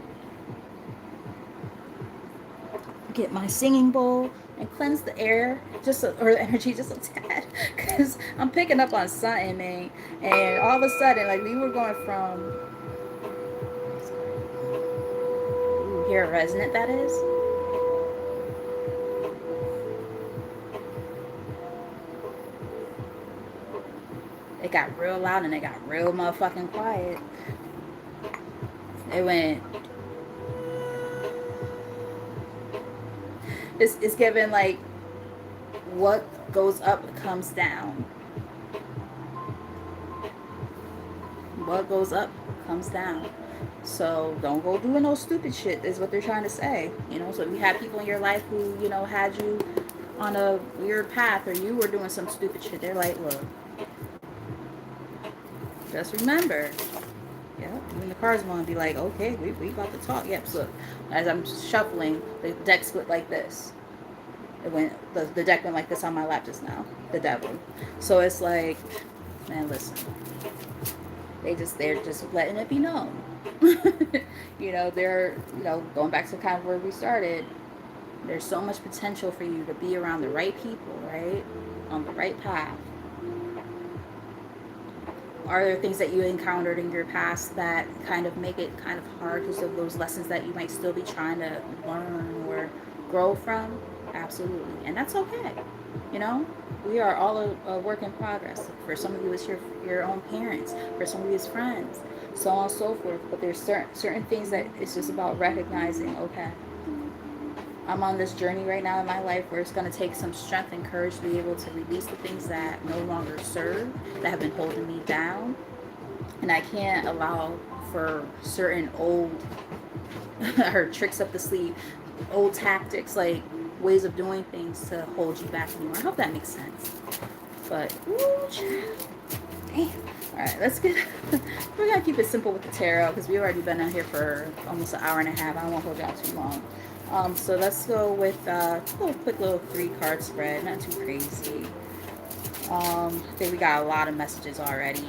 get my singing bowl and cleanse the air, or the energy just a tad, because I'm picking up on something, man. And all of a sudden, like, we were going from, hear how resonant that is? it got real loud and it got real motherfucking quiet. It went. It's given like what goes up comes down. What goes up comes down. So don't go doing no stupid shit is what they're trying to say. You know, so if you had people in your life who, you know, had you on a weird path or you were doing some stupid shit, they're like, look, just remember. Yeah, when the cards want to be like, okay, we about to talk. Yep, so as I'm shuffling, the deck split like this. It went, the deck went like this on my lap just now. The devil. So it's like, man, listen. They're just letting it be known. You know, they're, you know, going back to kind of where we started, there's so much potential for you to be around the right people, right? On the right path. Are there things that you encountered in your past that kind of make it kind of hard because of those lessons that you might still be trying to learn or grow from? Absolutely. And that's okay. You know, we are all a work in progress. For some of you, it's your own parents. For some of you, it's friends. So on and so forth. But there's certain things that it's just about recognizing, okay, I'm on this journey right now in my life where it's going to take some strength and courage to be able to release the things that no longer serve, that have been holding me down. And I can't allow for certain old or tricks up the sleeve, old tactics, like ways of doing things to hold you back anymore. I hope that makes sense. But, ooh, damn. Alright, let's get, we're going to keep it simple with the tarot because we've already been out here for almost an hour and a half. I don't want to hold y'all too long. So let's go with a quick little 3-card spread, not too crazy. I think we got a lot of messages already.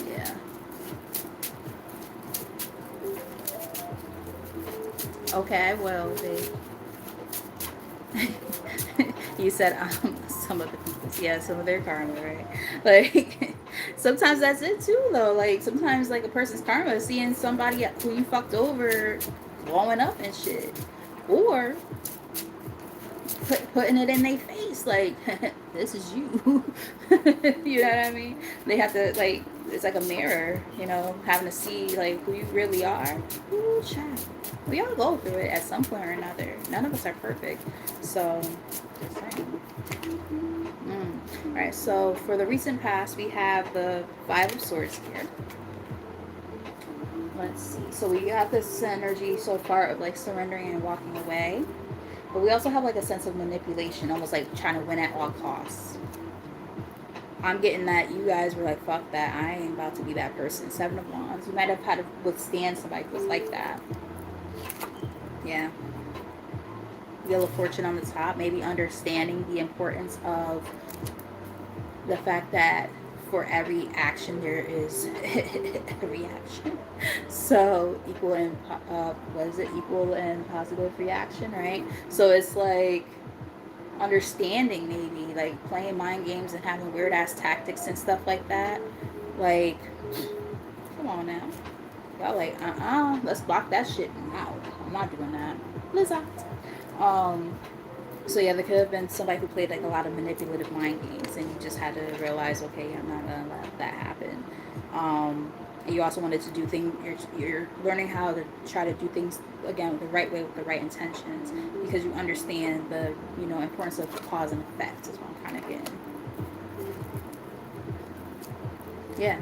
Yeah. Okay, well, you said some of the people's, yeah, some of their karma, right? Like, sometimes that's it too, though. Like, sometimes, like, a person's karma is seeing somebody who you fucked over blowing up and shit. Or putting it in their face, like, this is you. You know what I mean? They have to, like, it's like a mirror, you know, having to see, like, who you really are. Ooh, child. We all go through it at some point or another. None of us are perfect. So, just saying. Alright, so for the recent past, we have the 5 of Swords here. Let's see. So we have this energy so far of, like, surrendering and walking away. But we also have, like, a sense of manipulation, almost like trying to win at all costs. I'm getting that you guys were like, fuck that. I ain't about to be that person. 7 of Wands. You might have had to withstand somebody who was like that. Yeah. Wheel of Fortune on the top. Maybe understanding the importance of the fact that for every action there is a reaction. So equal and equal and positive reaction, right? So it's like understanding, maybe like playing mind games and having weird ass tactics and stuff like that. Like, come on now, y'all like, let's block that shit out. I'm not doing that. Lizard. So yeah, there could have been somebody who played like a lot of manipulative mind games, and you just had to realize, okay, I'm not gonna let that happen. And you also wanted to do things. You're learning how to try to do things again the right way with the right intentions, because you understand the importance of cause and effect. Is what I'm kind of getting. Yeah,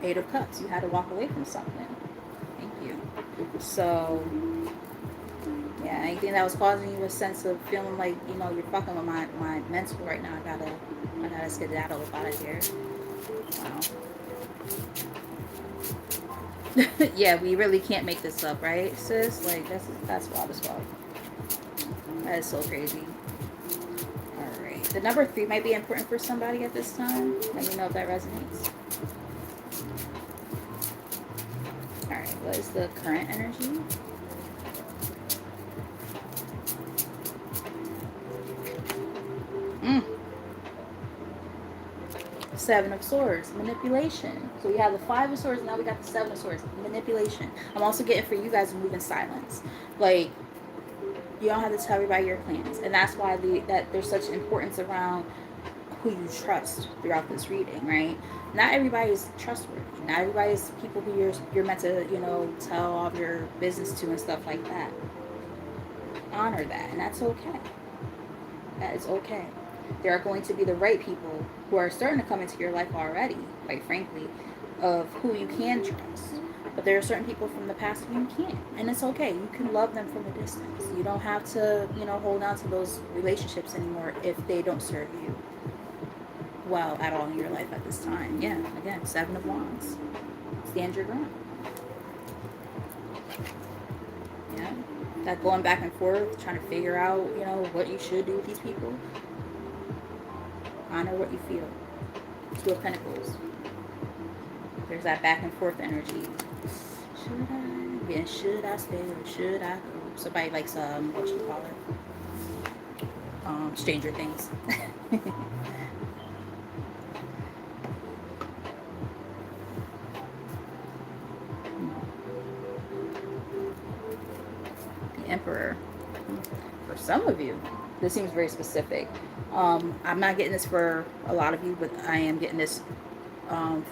8 of Cups. You had to walk away from something. Thank you. So. Yeah, anything that was causing you a sense of feeling like, you're fucking with my mental right now, I gotta skedaddle out of here. Wow. Yeah, we really can't make this up, right, sis? Like, that's wild as well. That is so crazy. Alright. The number 3 might be important for somebody at this time. Let me know if that resonates. Alright, what is the current energy? Seven of Swords, manipulation. So we have the 5 of Swords, now we got the 7 of Swords, manipulation. I'm also getting for you guys to move in silence. Like, You don't have to tell everybody your plans, and that's why that there's such importance around who you trust throughout this reading, right? Not everybody is trustworthy. Not everybody is people who you're meant to, tell all of your business to and stuff like that. Honor that, and that's okay. That is okay. There are going to be the right people who are starting to come into your life already, quite frankly, of who you can trust. But there are certain people from the past who you can't. And it's okay. You can love them from a distance. You don't have to, hold on to those relationships anymore if they don't serve you well at all in your life at this time. Yeah, again, 7 of Wands. Stand your ground. Yeah. That going back and forth, trying to figure out, what you should do with these people. Honor what you feel. 2 of Pentacles. There's that back and forth energy. Should I? Yeah, should I stay or should I go? Somebody likes what you call it? Stranger Things. The Emperor. For some of you, this seems very specific. I'm not getting this for a lot of you, but I am getting this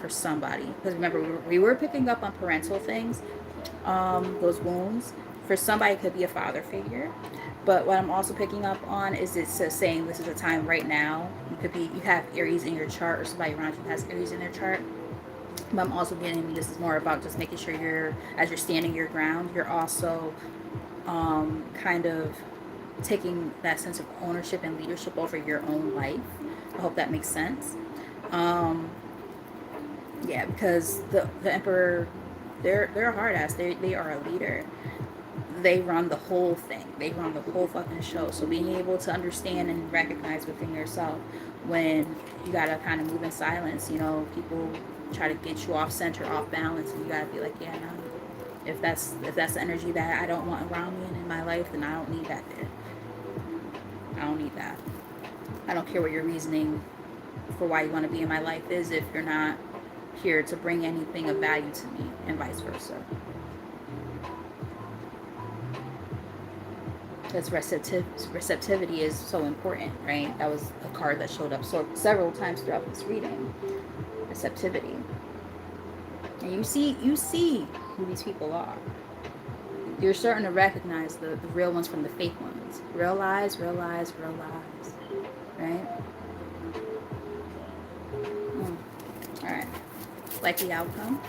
for somebody. Because remember, we were picking up on parental things, those wounds. For somebody, it could be a father figure. But what I'm also picking up on is it's saying this is a time right now. You have Aries in your chart, or somebody around you has Aries in their chart. But I'm also getting this is more about just making sure as you're standing your ground, you're also kind of taking that sense of ownership and leadership over your own life. I hope that makes sense. Yeah, because the Emperor, they're a hard ass. They are a leader. They run the whole thing. They run the whole fucking show. So being able to understand and recognize within yourself when you gotta kind of move in silence, people try to get you off center, off balance, and you gotta be like, yeah, no. If that's the energy that I don't want around me and in my life, then I don't need that there. I don't need that. I don't care what your reasoning for why you want to be in my life is if you're not here to bring anything of value to me, and vice versa. Because receptivity is so important, right? That was a card that showed up several times throughout this reading. Receptivity. And you see who these people are. You're starting to recognize the real ones from the fake ones. Real lies, real lies, real lies. Right? Alright. Likely outcome.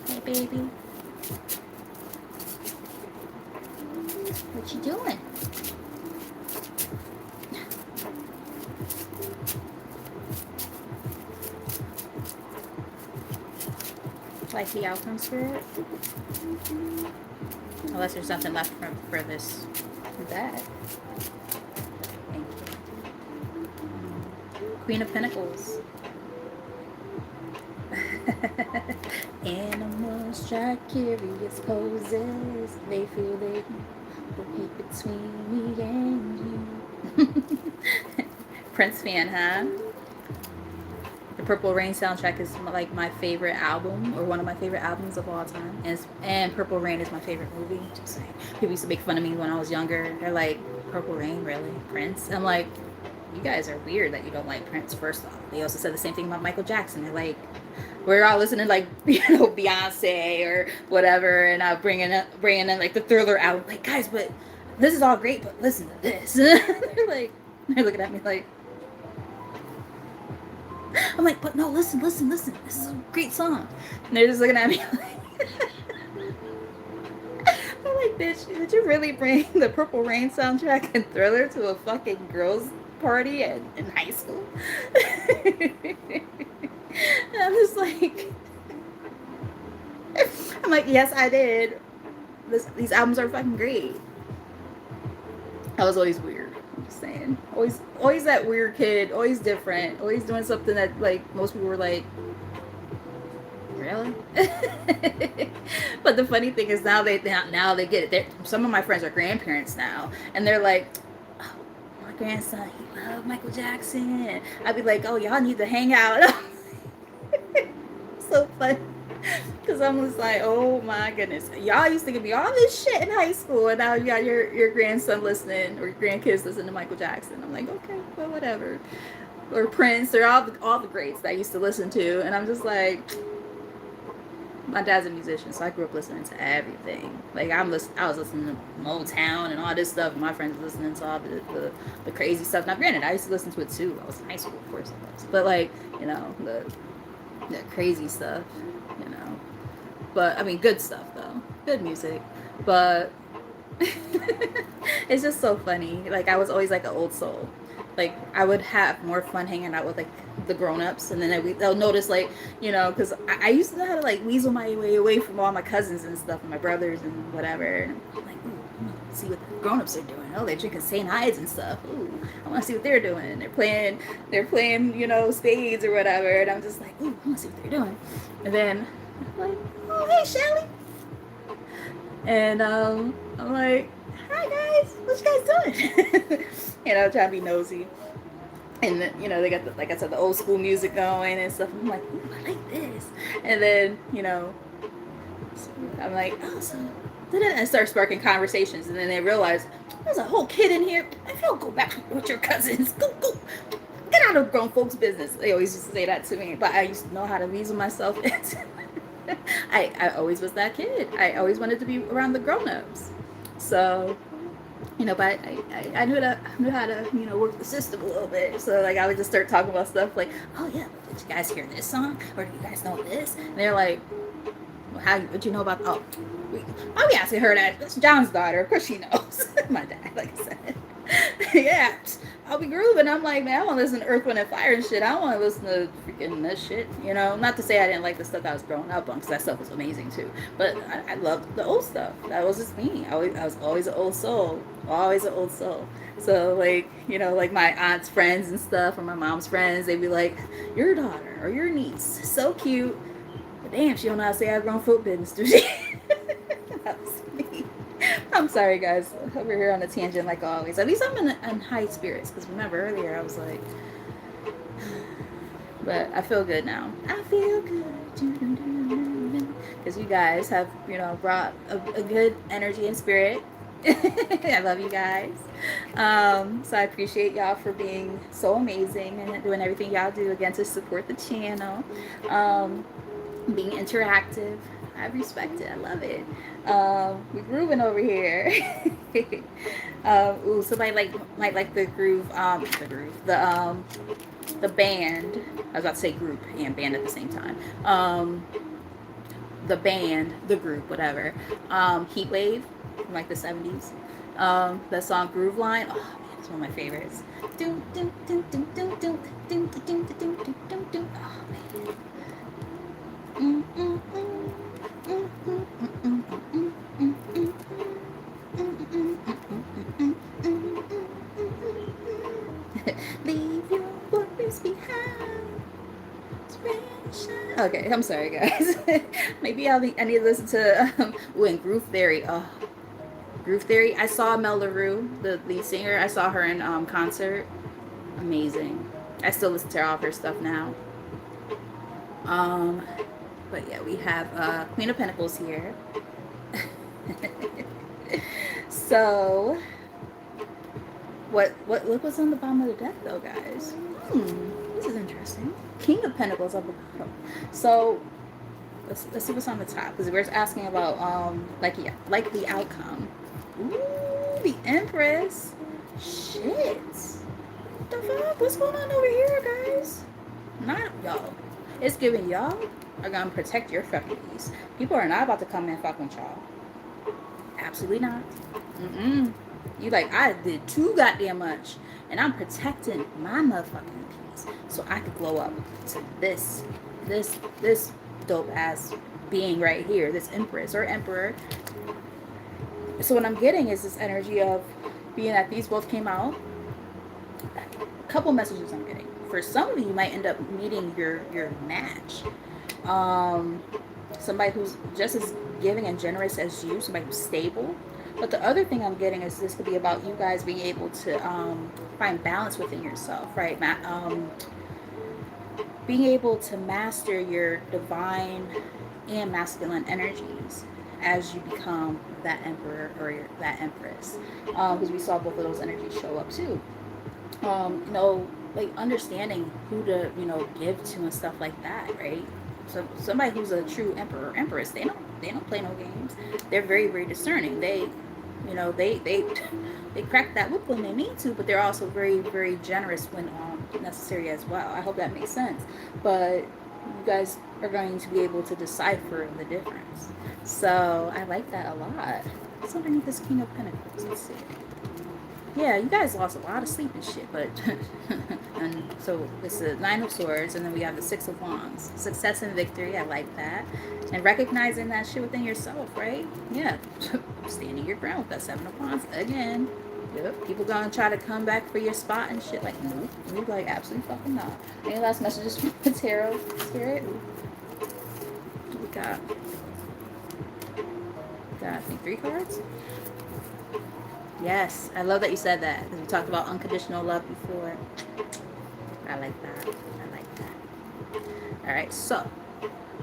Hey, baby. What you doing? Like the outcome, Spirit? Unless there's something left for this deck. Thank you. Queen of Pentacles. Animals try curious poses. They feel they can keep between me and you. Prince fan, huh? The Purple Rain soundtrack is like my favorite album, or one of my favorite albums of all time. And Purple Rain is my favorite movie. Just saying. People used to make fun of me when I was younger. They're like, Purple Rain, really? Prince? I'm like, you guys are weird that you don't like Prince, first off. They also said the same thing about Michael Jackson. They're like, we're all listening like, Beyonce or whatever, and bringing in like the Thriller album. Like, guys, but this is all great, but listen to this. They're looking at me like, I'm like, but no, listen. This is a great song. And they're just looking at me like, I'm like, bitch, did you really bring the Purple Rain soundtrack and Thriller to a fucking girls' party in high school? And I'm just like, I'm like, yes, I did. These albums are fucking great. I was always weird. I'm just saying. Always that weird kid. Always different. Always doing something that like most people were like, really? But the funny thing is now they get it. Some of my friends are grandparents now, and they're like, grandson, he loved Michael Jackson. I'd be like, oh, y'all need to hang out. So fun. Because I'm just like, oh my goodness. Y'all used to give me all this shit in high school, and now you got your grandson listening, or your grandkids listening to Michael Jackson. I'm like, okay, well, whatever. Or Prince, or all the greats that I used to listen to. And I'm just like, my dad's a musician, so I grew up listening to everything. Like I was listening to Motown and all this stuff. And my friends were listening to all the crazy stuff. Now, granted, I used to listen to it too. I was in high school, of course I was. But like, you know, the crazy stuff, you know. But I mean, good stuff though, good music. But it's just so funny. Like I was always like an old soul. Like I would have more fun hanging out with like the grown-ups, and then they'll notice, like, you know, because I used to know how to like weasel my way away from all my cousins and stuff, and my brothers and whatever. And I'm like, ooh, see what the grown-ups are doing. Oh, they're drinking St. Ides and stuff. Ooh, I want to see what they're doing. They're playing, you know, spades or whatever. And I'm just like, ooh, I want to see what they're doing. And then I'm like, oh, hey, Shelly. And I'm like, hi guys, what you guys doing? You know, trying to be nosy. And then, you know, they got the, like I said, the old school music going and stuff. I'm like, ooh, I like this. And then, you know, I'm like, oh, so I start sparking conversations, and then they realize there's a whole kid in here. I feel go back with your cousins. Go, get out of grown folks' business. They always used to say that to me, but I used to know how to weasel myself into. I always was that kid. I always wanted to be around the grown-ups. So, you know, but I knew how to, you know, work the system a little bit. So like I would just start talking about stuff like, oh yeah, did you guys hear this song, or do you guys know this? And they're like, well, what you know about? Oh, we asking her that. That's John's daughter. Of course she knows. My dad, like I said. Yeah, I'll be grooving. I'm like, man, I want to listen to Earth, Wind, and Fire and shit. I don't want to listen to freaking this shit, you know. Not to say I didn't like the stuff I was growing up on, because that stuff was amazing too. But I loved the old stuff. That was just me. I was always an old soul. Always an old soul. So like, you know, like my aunt's friends and stuff, or my mom's friends, they'd be like, your daughter or your niece, so cute. But damn, she don't know how to say I've grown foot business, do she? That was me. I'm sorry, guys. Over here on a tangent, like always. At least I'm in high spirits, because remember earlier I was like, but I feel good now. I feel good because you guys have, you know, brought a good energy and spirit. I love you guys. So I appreciate y'all for being so amazing and doing everything y'all do again to support the channel. Being interactive. I respect it. I love it. We're grooving over here. Ooh, somebody might like the groove. The band. I was about to say group and band at the same time. The band, the group, whatever. Heat Wave from like the 70s. That song Groove Line. Oh man, it's one of my favorites. Oh man. Leave your worries behind. Okay, I'm sorry, guys. Maybe I need to listen to Groove Theory. Oh, Groove Theory. I saw Mel LaRue, the lead singer. I saw her in concert. Amazing. I still listen to all of her stuff now. But yeah, we have Queen of Pentacles here. So, look what's on the bottom of the deck, though, guys. This is interesting. King of Pentacles up above. So, let's see what's on the top, because we're asking about like the outcome. Ooh, the Empress. Shit. What the fuck? What's going on over here, guys? Not y'all. It's giving y'all are gonna protect your fucking peace. People are not about to come and fuck with y'all. Absolutely not. You like, I did too goddamn much, and I'm protecting my motherfucking peace so I could glow up to this dope ass being right here, this Empress or Emperor. So what I'm getting is this energy of being that these both came out. A couple messages I'm getting. For some of you, you might end up meeting your match. Somebody who's just as giving and generous as you, somebody who's stable, But the other thing I'm getting is this could be about you guys being able to find balance within yourself, right? Being able to master your divine and masculine energies as you become that emperor or that empress, because we saw both of those energies show up too. You know, like understanding who to, you know, give to and stuff like that, right? So somebody who's a true emperor or empress, they don't play no games. They're very, very discerning. They, you know, they crack that whip when they need to, but they're also very, very generous when necessary as well. I hope that makes sense. But you guys are going to be able to decipher the difference. So I like that a lot. What's underneath this King of Pentacles? Let's see. Yeah, you guys lost a lot of sleep and shit, but and so it's the Nine of Swords, and then we have the Six of Wands. Success and victory, I like that. And recognizing that shit within yourself, right? Yeah. Standing your ground with that Seven of Wands again. Yep. People gonna try to come back for your spot and shit. Like, nope. You like absolutely fucking not. Any last messages from the tarot spirit? We got I think 3 cards. Yes, I love that you said that, because we talked about unconditional love before. I like that. I like that. All right, so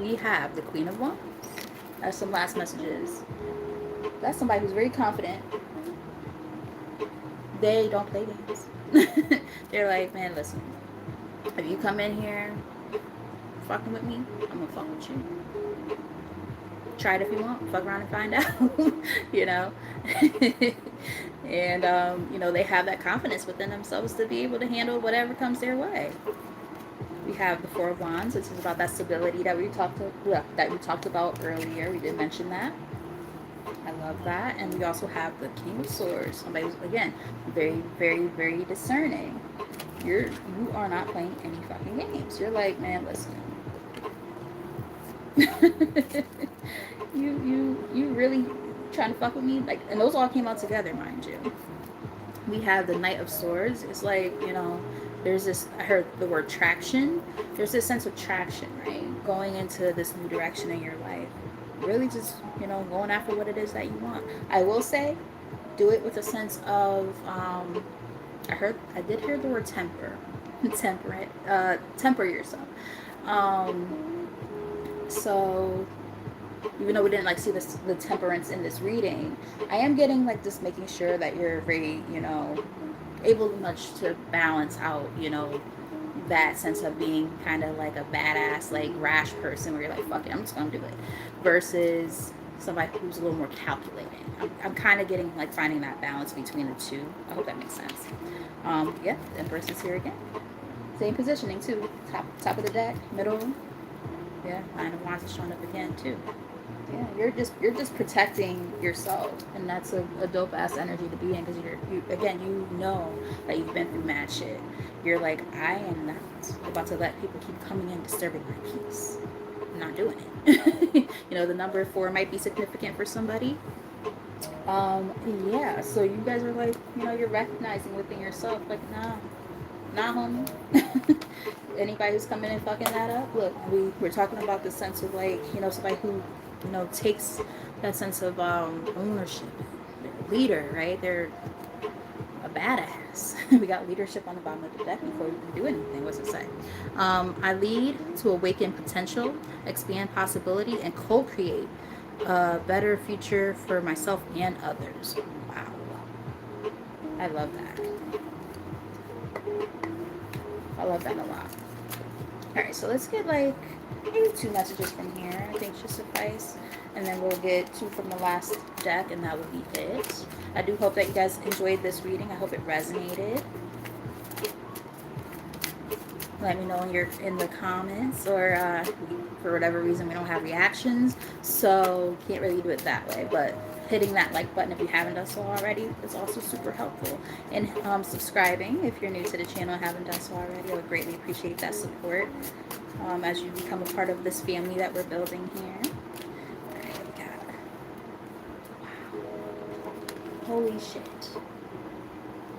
we have the Queen of Wands. That's some last messages. That's somebody who's very confident. They don't play games. They're like, man, listen, if you come in here fucking with me, I'm gonna fuck with you. Try it if you want. Fuck around and find out. You know. And you know, they have that confidence within themselves to be able to handle whatever comes their way. We have the Four of Wands, which is about that stability that we talked about earlier. We did mention that. I love that. And we also have the King of Swords. Somebody who's, again, very, very, very discerning. You are not playing any fucking games. You're like, man, listen. you really trying to fuck with me? Like, and those all came out together, mind you. We have the Knight of Swords. It's like, you know, there's this, I heard the word traction. There's this sense of traction, right? Going into this new direction in your life. Really just, you know, going after what it is that you want. I will say, do it with a sense of, I did hear the word temper. Temper yourself. So even though we didn't like see the temperance in this reading, I am getting like just making sure that you're very, you know, able much to balance out, you know, that sense of being kind of like a badass, like rash person where you're like, fuck it, I'm just gonna do it, versus somebody who's a little more calculating. I'm kind of getting like finding that balance between the two. I hope that makes sense. Yeah, the Empress is here again. Same positioning too. Top of the deck, middle. Yeah, Nine of Wands is showing up again too. Yeah, you're just protecting yourself, and that's a dope ass energy to be in, because you know that you've been through mad shit. You're like, I am not about to let people keep coming in disturbing my peace. I'm not doing it. You know, the number 4 might be significant for somebody. Yeah, so you guys are like, you know, you're recognizing within yourself, like, nah, homie. Anybody who's coming and fucking that up, look, we're talking about the sense of like, you know, somebody who, you know, takes that sense of ownership. They're a leader, right? They're a badass. We got leadership on the bottom of the deck before we can do anything. What's it say? I lead to awaken potential, expand possibility, and co-create a better future for myself and others. Wow. I love that. I love that a lot. Alright, so let's get like maybe 2 messages from here. I think should suffice. And then we'll get 2 from the last deck, and that will be it. I do hope that you guys enjoyed this reading. I hope it resonated. Let me know in the comments, or for whatever reason we don't have reactions, so can't really do it that way. But hitting that like button if you haven't done so already is also super helpful. And subscribing if you're new to the channel and haven't done so already. I would greatly appreciate that support as you become a part of this family that we're building here. Alright, we got, wow, holy shit.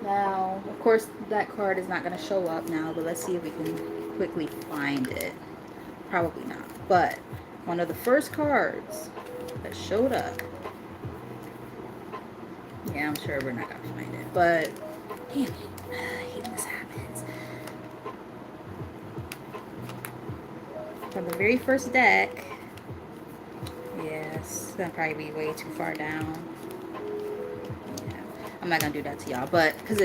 Now, of course, that card is not going to show up now, but let's see if we can quickly find it. Probably not. But one of the first cards that showed up Yeah, I'm sure we're not gonna find it, but damn it, I hate when this happens. From the very first deck, yes, it's gonna probably be way too far down. Yeah, I'm not gonna do that to y'all, but because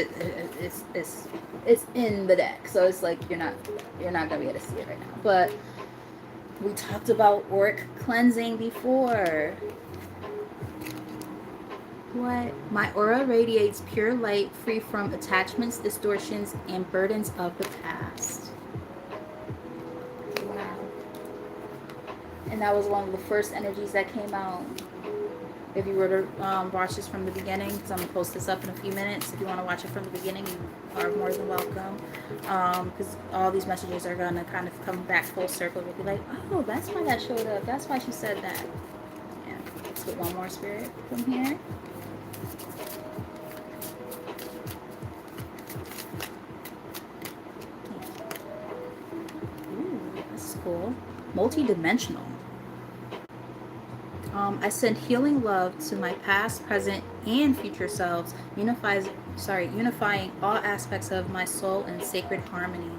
it's in the deck, so it's like you're not gonna be able to see it right now. But we talked about auric cleansing before. What? My aura radiates pure light, free from attachments, distortions, and burdens of the past. Wow. And that was one of the first energies that came out. If you were to watch this from the beginning, because I'm going to post this up in a few minutes. If you want to watch it from the beginning, you are more than welcome. Because all these messages are going to kind of come back full circle. You'll be like, oh, that's why that showed up. That's why she said that. Yeah. Let's get one more spirit from here. Ooh, that's cool. Multi-dimensional. I send healing love to my past, present, and future selves, unifying all aspects of my soul in sacred harmony.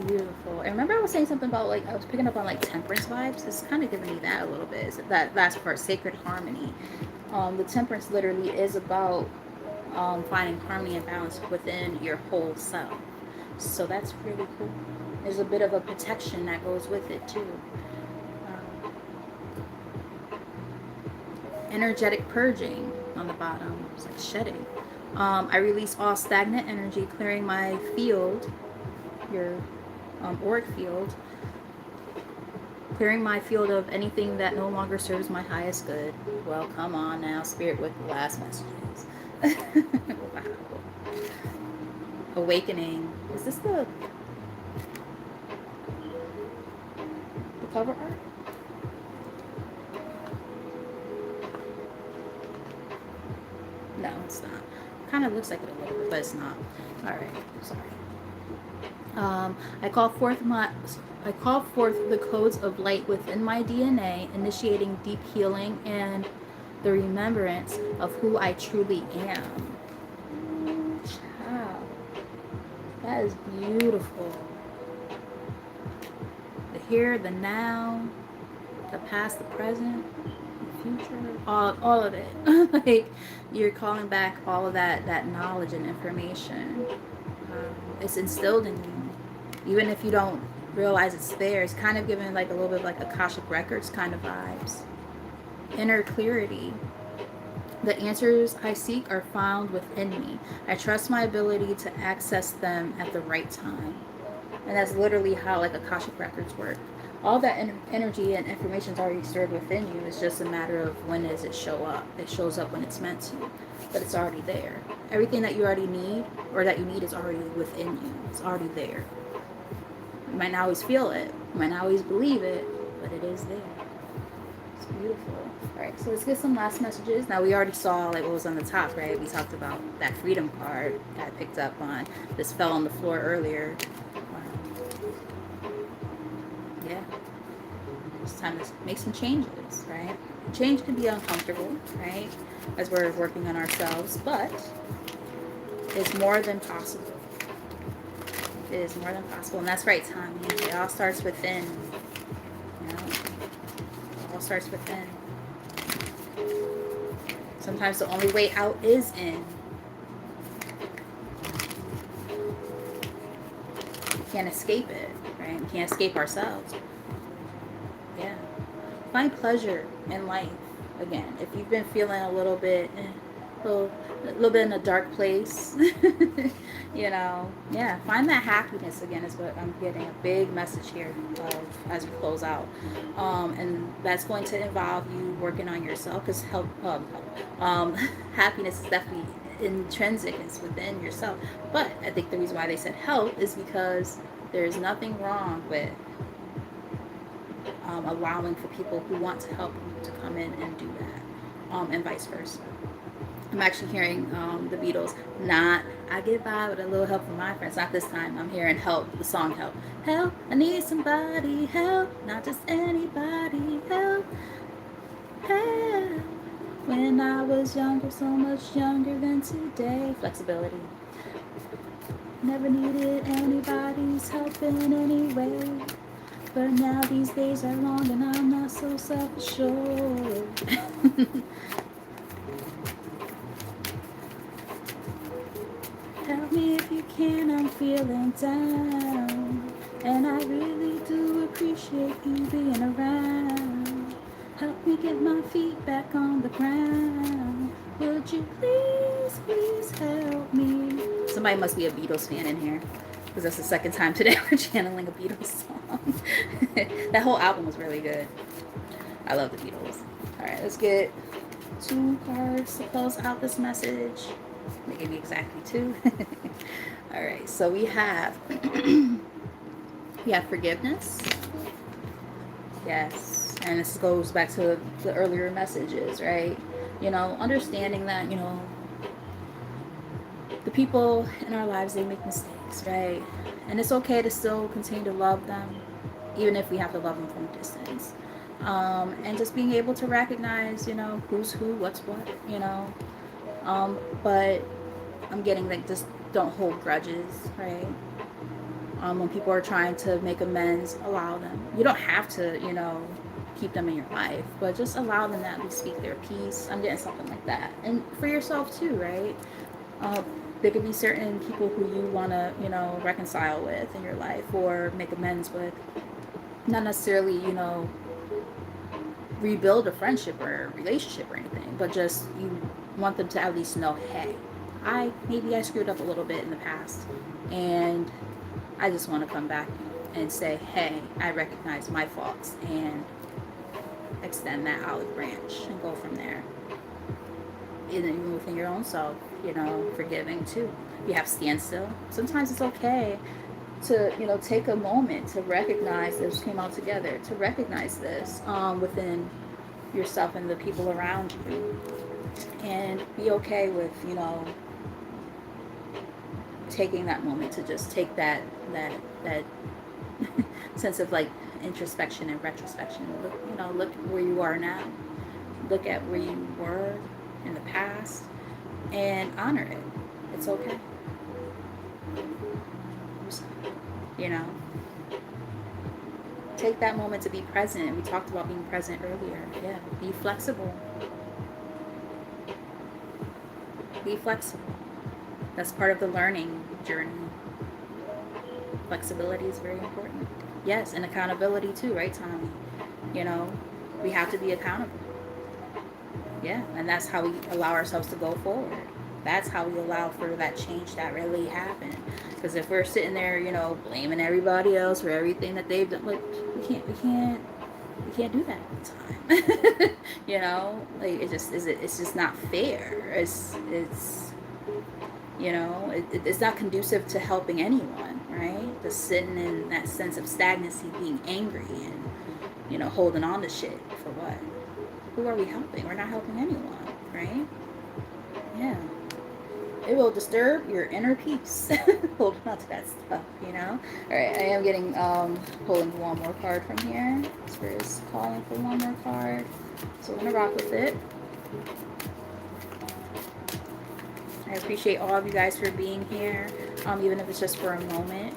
Beautiful. And remember I was saying something about, like, I was picking up on, like, temperance vibes? It's kind of giving me that a little bit. It's that last part, sacred harmony. The temperance literally is about finding harmony and balance within your whole self. So that's really cool. There's a bit of a protection that goes with it, too. Energetic purging on the bottom. It's like shedding. I release all stagnant energy, clearing my field, your auric field, clearing my field of anything that no longer serves my highest good. Well, come on now, Spirit, with the last messages. Wow. Awakening. Is this the cover art? No, it's not. Kind of looks like it a little bit, but it's not. All right, sorry. I call forth the codes of light within my DNA, initiating deep healing and the remembrance of who I truly am. Wow, that is beautiful. The here, the now, the past, the present, future, all of it. Like, you're calling back all of that knowledge and information. It's instilled in you, even if you don't realize it's there. It's kind of giving like a little bit like Akashic Records kind of vibes. Inner clarity. The answers I seek are found within me. I trust my ability to access them at the right time. And that's literally how like Akashic Records work. All that energy and information is already stored within you. It's just a matter of when does it show up. It shows up when it's meant to, but it's already there. Everything that you already need or that you need is already within you. It's already there. You might not always feel it. You might not always believe it, but it is there. It's beautiful. All right, so let's get some last messages. Now, we already saw like what was on the top, right? We talked about that freedom card that I picked up on. This fell on the floor earlier. Yeah, it's time to make some changes, right? Change can be uncomfortable, right, as we're working on ourselves, but it's more than possible. It is more than possible, and that's right, Tommy. It all starts within. You know, it all starts within. Sometimes the only way out is in. We can't escape it. Right? We can't escape ourselves. Yeah. Find pleasure in life again. If you've been feeling a little bit in a dark place, you know, yeah, find that happiness again is what I'm getting a big message here of as we close out. And that's going to involve you working on yourself, because happiness is definitely intrinsic, it's within yourself. But I think the reason why they said help is because there's nothing wrong with allowing for people who want to help you to come in and do that, and vice versa. I'm actually hearing the Beatles, not I get by with a little help from my friends. Not this time. I'm hearing help, the song help. Help, I need somebody, help, not just anybody, help, help. When I was younger, so much younger than today. Flexibility. Never needed anybody's help in any way. But now these days are long and I'm not so self-assured. Help me if you can, I'm feeling down. And I really do appreciate you being around. Help me get my feet back on the ground. Would you please, please help me? Somebody must be a Beatles fan in here, because that's the second time today we're channeling a Beatles song. That whole album was really good. I love the Beatles. Alright, let's get 2 cards to close out this message. They gave me exactly 2. Alright, so we have forgiveness. Yes. And this goes back to the earlier messages, right? You know, understanding that, you know, the people in our lives, they make mistakes, right? And it's okay to still continue to love them, even if we have to love them from a distance. And just being able to recognize, you know, who's who, what's what, you know. But I'm getting like, just don't hold grudges, right? When people are trying to make amends, allow them. You don't have to, you know, keep them in your life, but just allow them to at least speak their piece. I'm getting something like that. And for yourself too, right? There could be certain people who you want to, you know, reconcile with in your life or make amends with. Not necessarily, you know, rebuild a friendship or a relationship or anything, but just you want them to at least know, hey, maybe I screwed up a little bit in the past, and I just want to come back and say, hey, I recognize my faults, and extend that olive branch and go from there. Even within your own self, you know, forgiving too. You have standstill. Sometimes it's okay to, you know, take a moment to recognize this came out together, to recognize this within yourself and the people around you, and be okay with, you know, taking that moment to just take that sense of like introspection and retrospection. Look, you know, look where you are now. Look at where you were in the past and honor it. It's okay. You know, take that moment to be present. We talked about being present earlier. Yeah, be flexible. Be flexible. That's part of the learning journey. Flexibility is very important. Yes, and accountability too, right, Tommy? You know, we have to be accountable. Yeah, and that's how we allow ourselves to go forward. That's how we allow for that change that really happened. Because if we're sitting there, you know, blaming everybody else for everything that they've done, like we can't do that all the time. You know, like it's just not fair. It's you know, it's not conducive to helping anyone, right? Just sitting in that sense of stagnancy, being angry and, you know, holding on to shit for what? Who are we helping? We're not helping anyone, right? Yeah. It will disturb your inner peace. Holding on to that stuff, you know? Alright, I am getting, pulling one more card from here. Spirit is calling for one more card. So we're going to rock with it. I appreciate all of you guys for being here, even if it's just for a moment.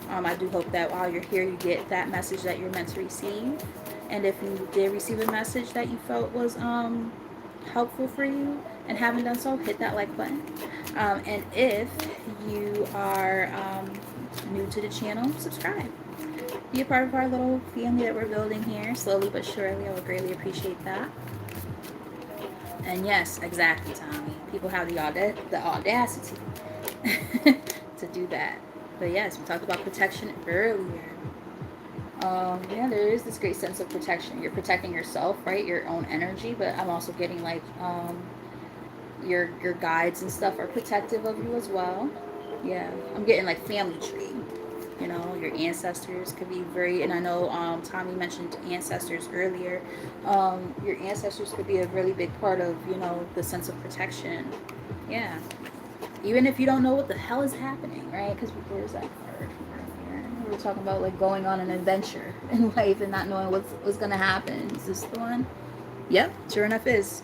I do hope that while you're here, you get that message that you're meant to receive. And if you did receive a message that you felt was helpful for you and haven't done so, hit that like button. And if you are new to the channel, subscribe. Be a part of our little family that we're building here, slowly but surely. I would greatly appreciate that. And yes, exactly, Tommy. People have the audacity to do that. But yes, we talked about protection earlier. Yeah, there is this great sense of protection. You're protecting yourself, right? Your own energy. But I'm also getting like your guides and stuff are protective of you as well. Yeah, I'm getting like family tree. You know, your ancestors could be very, and I know Tommy mentioned ancestors earlier. Your ancestors could be a really big part of, you know, the sense of protection. Yeah. Even if you don't know what the hell is happening, right? Because where's that card here? We were talking about like going on an adventure in life and not knowing what's going to happen. Is this the one? Yep, sure enough is.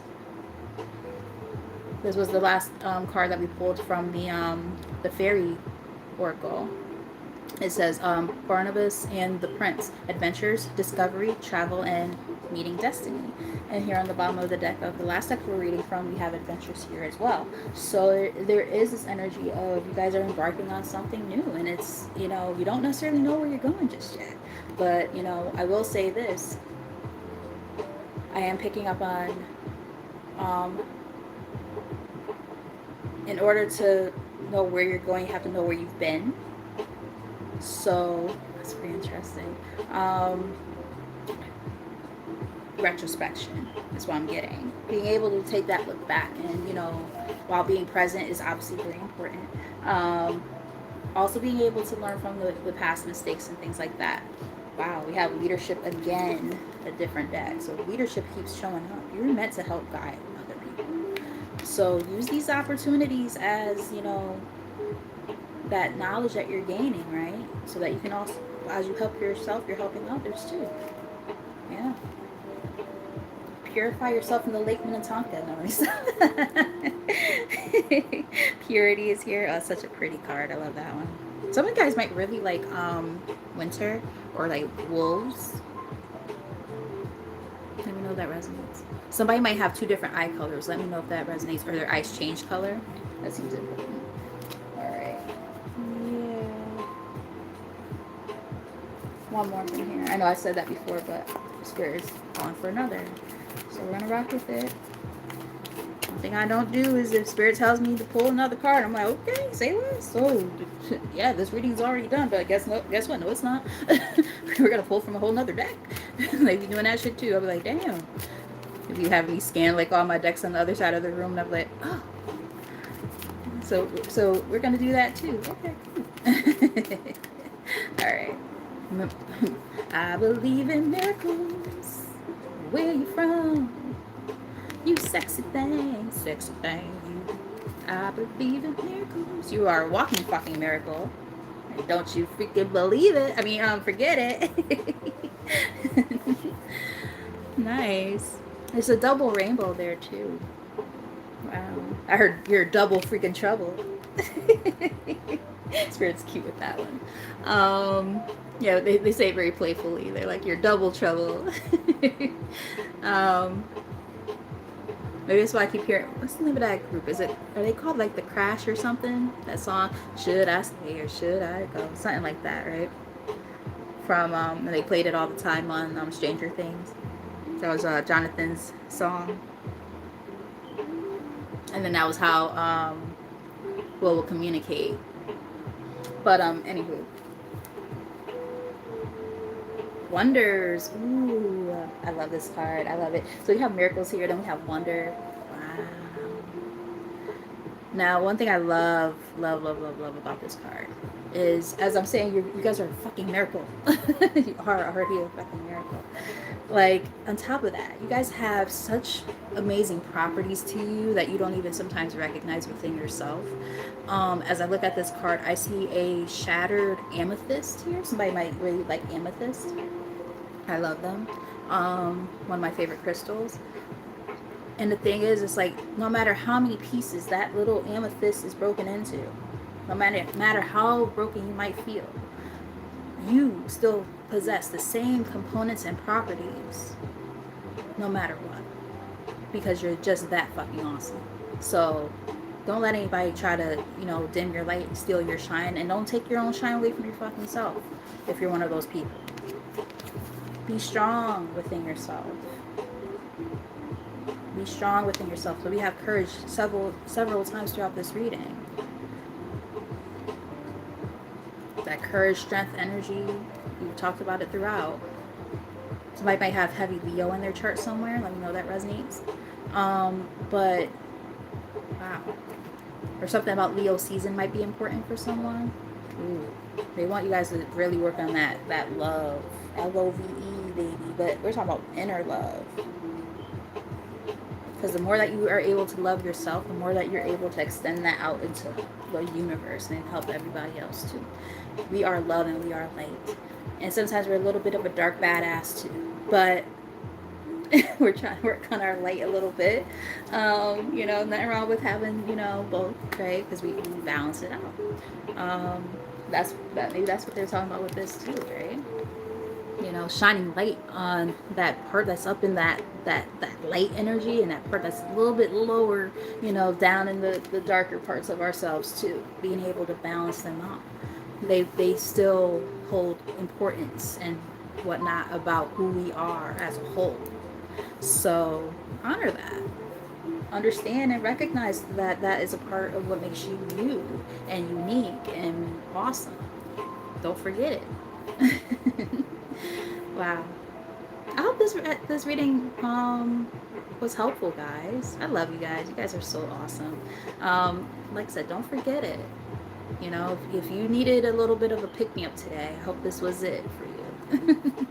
This was the last card that we pulled from the fairy oracle. It says Barnabas and the Prince, adventures, discovery, travel, and meeting destiny. And here on the bottom of the deck of the last deck we're reading from, we have adventures here as well. So there is this energy of you guys are embarking on something new, and it's, you know, you don't necessarily know where you're going just yet. But, you know, I will say this. I am picking up on, in order to know where you're going, you have to know where you've been. So that's pretty interesting. Retrospection is what I'm getting. Being able to take that look back, and, you know, while being present is obviously very important. Also being able to learn from the past mistakes and things like that. Wow, we have leadership again, a different deck. So leadership keeps showing up. You're meant to help guide other people. So use these opportunities as, you know, that knowledge that you're gaining, right? So that you can also, as you help yourself, you're helping others too. Yeah. Purify yourself in the Lake Minnetonka. No, Purity is here. Oh, it's such a pretty card. I love that one. Some of you guys might really like winter or like wolves. Let me know if that resonates. Somebody might have two different eye colors. Let me know if that resonates, or their eyes change color. That seems important. All right. Yeah. One more from here. I know I said that before, but Spirit is on for another. So we're gonna rock with it. One thing I don't do is if Spirit tells me to pull another card, I'm like, okay, say what? So yeah, this reading's already done, but guess what? No, it's not. We're gonna pull from a whole nother deck. They be doing that shit too. I'll be like, damn. If you have me scan like all my decks on the other side of the room, and I'm like, oh. So we're gonna do that too. Okay. All right. I believe in miracles. Where you from? You sexy thing, sexy thing. You. I believe in miracles. You are a walking fucking miracle. And don't you freaking believe it? I mean, forget it. Nice. There's a double rainbow there too. Wow. I heard you're double freaking trouble. Spirit's cute with that one. Yeah, they say it very playfully. They're like, you're double trouble. Maybe that's why I keep hearing, what's the name of that group? Are they called like The Crash or something? That song, Should I Stay or Should I Go? Something like that, right? From, they played it all the time on Stranger Things. That was Jonathan's song. And then that was how Will communicate. But anywho. Wonders. Ooh, I love this card. I love it. So we have miracles here, then we have wonder. Wow. Now, one thing I love about this card is, as I'm saying, you guys are a fucking miracle. You are already a fucking miracle. Like, on top of that, you guys have such amazing properties to you that you don't even sometimes recognize within yourself. As I look at this card, I see a shattered amethyst here. Somebody might really like amethyst. I love them. One of my favorite crystals. And the thing is, it's like, no matter how many pieces that little amethyst is broken into, no matter how broken you might feel, you still possess the same components and properties, no matter what, because you're just that fucking awesome. So don't let anybody try to, you know, dim your light, steal your shine, and don't take your own shine away from your fucking self if you're one of those people. Be strong within yourself. Be strong within yourself. So we have courage several times throughout this reading. That courage, strength, energy, we talked about it throughout. Somebody might have heavy Leo in their chart somewhere. Let me know that resonates. But wow. Or something about Leo season might be important for someone. Ooh. They want you guys to really work on that love. L-O-V-E, baby. But we're talking about inner love. Because the more that you are able to love yourself, the more that you're able to extend that out into the universe and help everybody else too. We are love and we are light. And sometimes we're a little bit of a dark badass too. But We're trying to work on our light a little bit. You know, nothing wrong with having, you know, both, right? Because we can balance it out. Maybe that's what they're talking about with this too, right? You know, shining light on that part that's up in that light energy, and that part that's a little bit lower, you know, down in the darker parts of ourselves too. Being able to balance them out. They still hold importance and whatnot about who we are as a whole. So honor that. Understand and recognize that that is a part of what makes you you and unique and awesome. Don't forget it. Wow. I hope this reading was helpful, guys. I love you guys. You guys are so awesome. Like I said, don't forget it. You know, if you needed a little bit of a pick me up today, I hope this was it for you.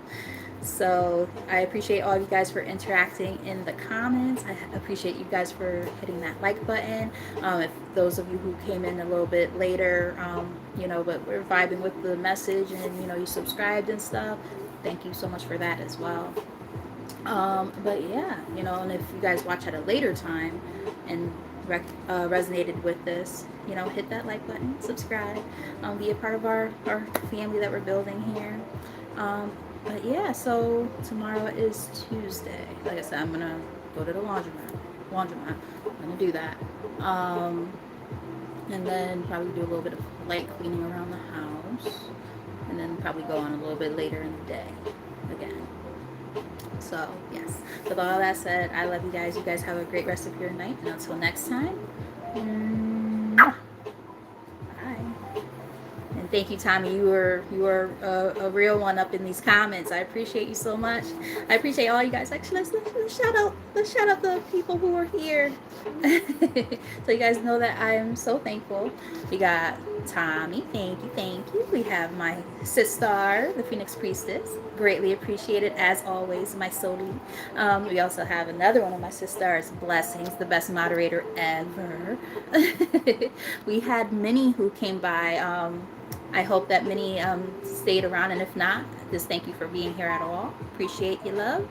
So I appreciate all of you guys for interacting in the comments. I appreciate you guys for hitting that like button. If those of you who came in a little bit later, you know, but we're vibing with the message and, you know, you subscribed and stuff, thank you so much for that as well. But yeah, you know, and if you guys watch at a later time and resonated with this, you know, hit that like button, subscribe, be a part of our family that we're building here. But yeah, so tomorrow is Tuesday. Like I said, I'm gonna go to the laundromat. I'm gonna do that. And then probably do a little bit of light cleaning around the house, and then probably go on a little bit later in the day again. So yes, with all that said, I love you guys. You guys have a great rest of your night, and until next time, bye. And thank you, Tommy. You were a real one up in these comments. I appreciate you so much. I appreciate all you guys. Actually, let's shout out the people who are here, so you guys know that I am so thankful. We got Tommy, thank you. We have my sister, the Phoenix Priestess, greatly appreciated as always, my Soli. We also have another one of my sisters, Blessings, the best moderator ever. We had Minnie who came by. I hope that Minnie stayed around, and if not, just thank you for being here at all. Appreciate you, love.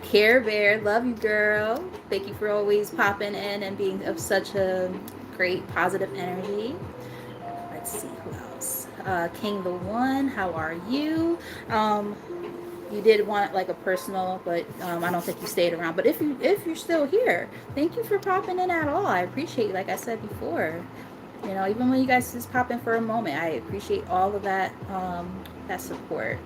Care Bear, love you, girl. Thank you for always popping in and being of such a great positive energy. Let's see who else. King the One, how are you? You did want like a personal, but I don't think you stayed around. But if you're still here, thank you for popping in at all. I appreciate you, like I said before. You know, even when you guys just pop in for a moment, I appreciate all of that that support.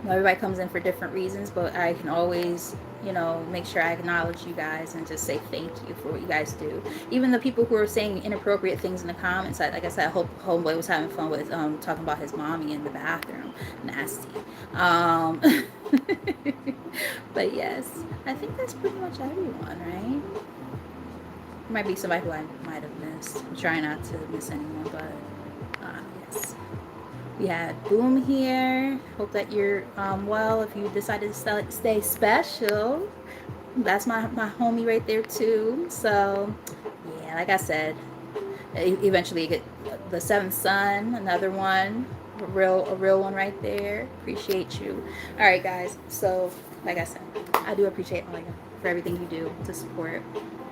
Everybody comes in for different reasons, but I can always, you know, make sure I acknowledge you guys and just say thank you for what you guys do. Even the people who are saying inappropriate things in the comments, like I said, I hope Homeboy was having fun with talking about his mommy in the bathroom. Nasty. But yes, I think that's pretty much everyone, right? Might be somebody who I might have missed. I'm trying not to miss anyone, but yes. We had Boom here. Hope that you're well. If you decided to stay special, that's my homie right there too. So yeah, like I said, eventually you get the seventh son, another one, a real one right there. Appreciate you. All right, guys. So like I said, I do appreciate all you for everything you do to support.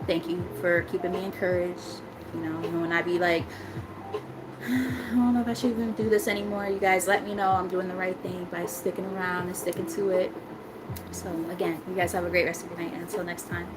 Thank you for keeping me encouraged. You know, even when I be like, I don't know if I should even do this anymore, you guys let me know I'm doing the right thing by sticking around and sticking to it. So again, you guys have a great rest of your night, and until next time.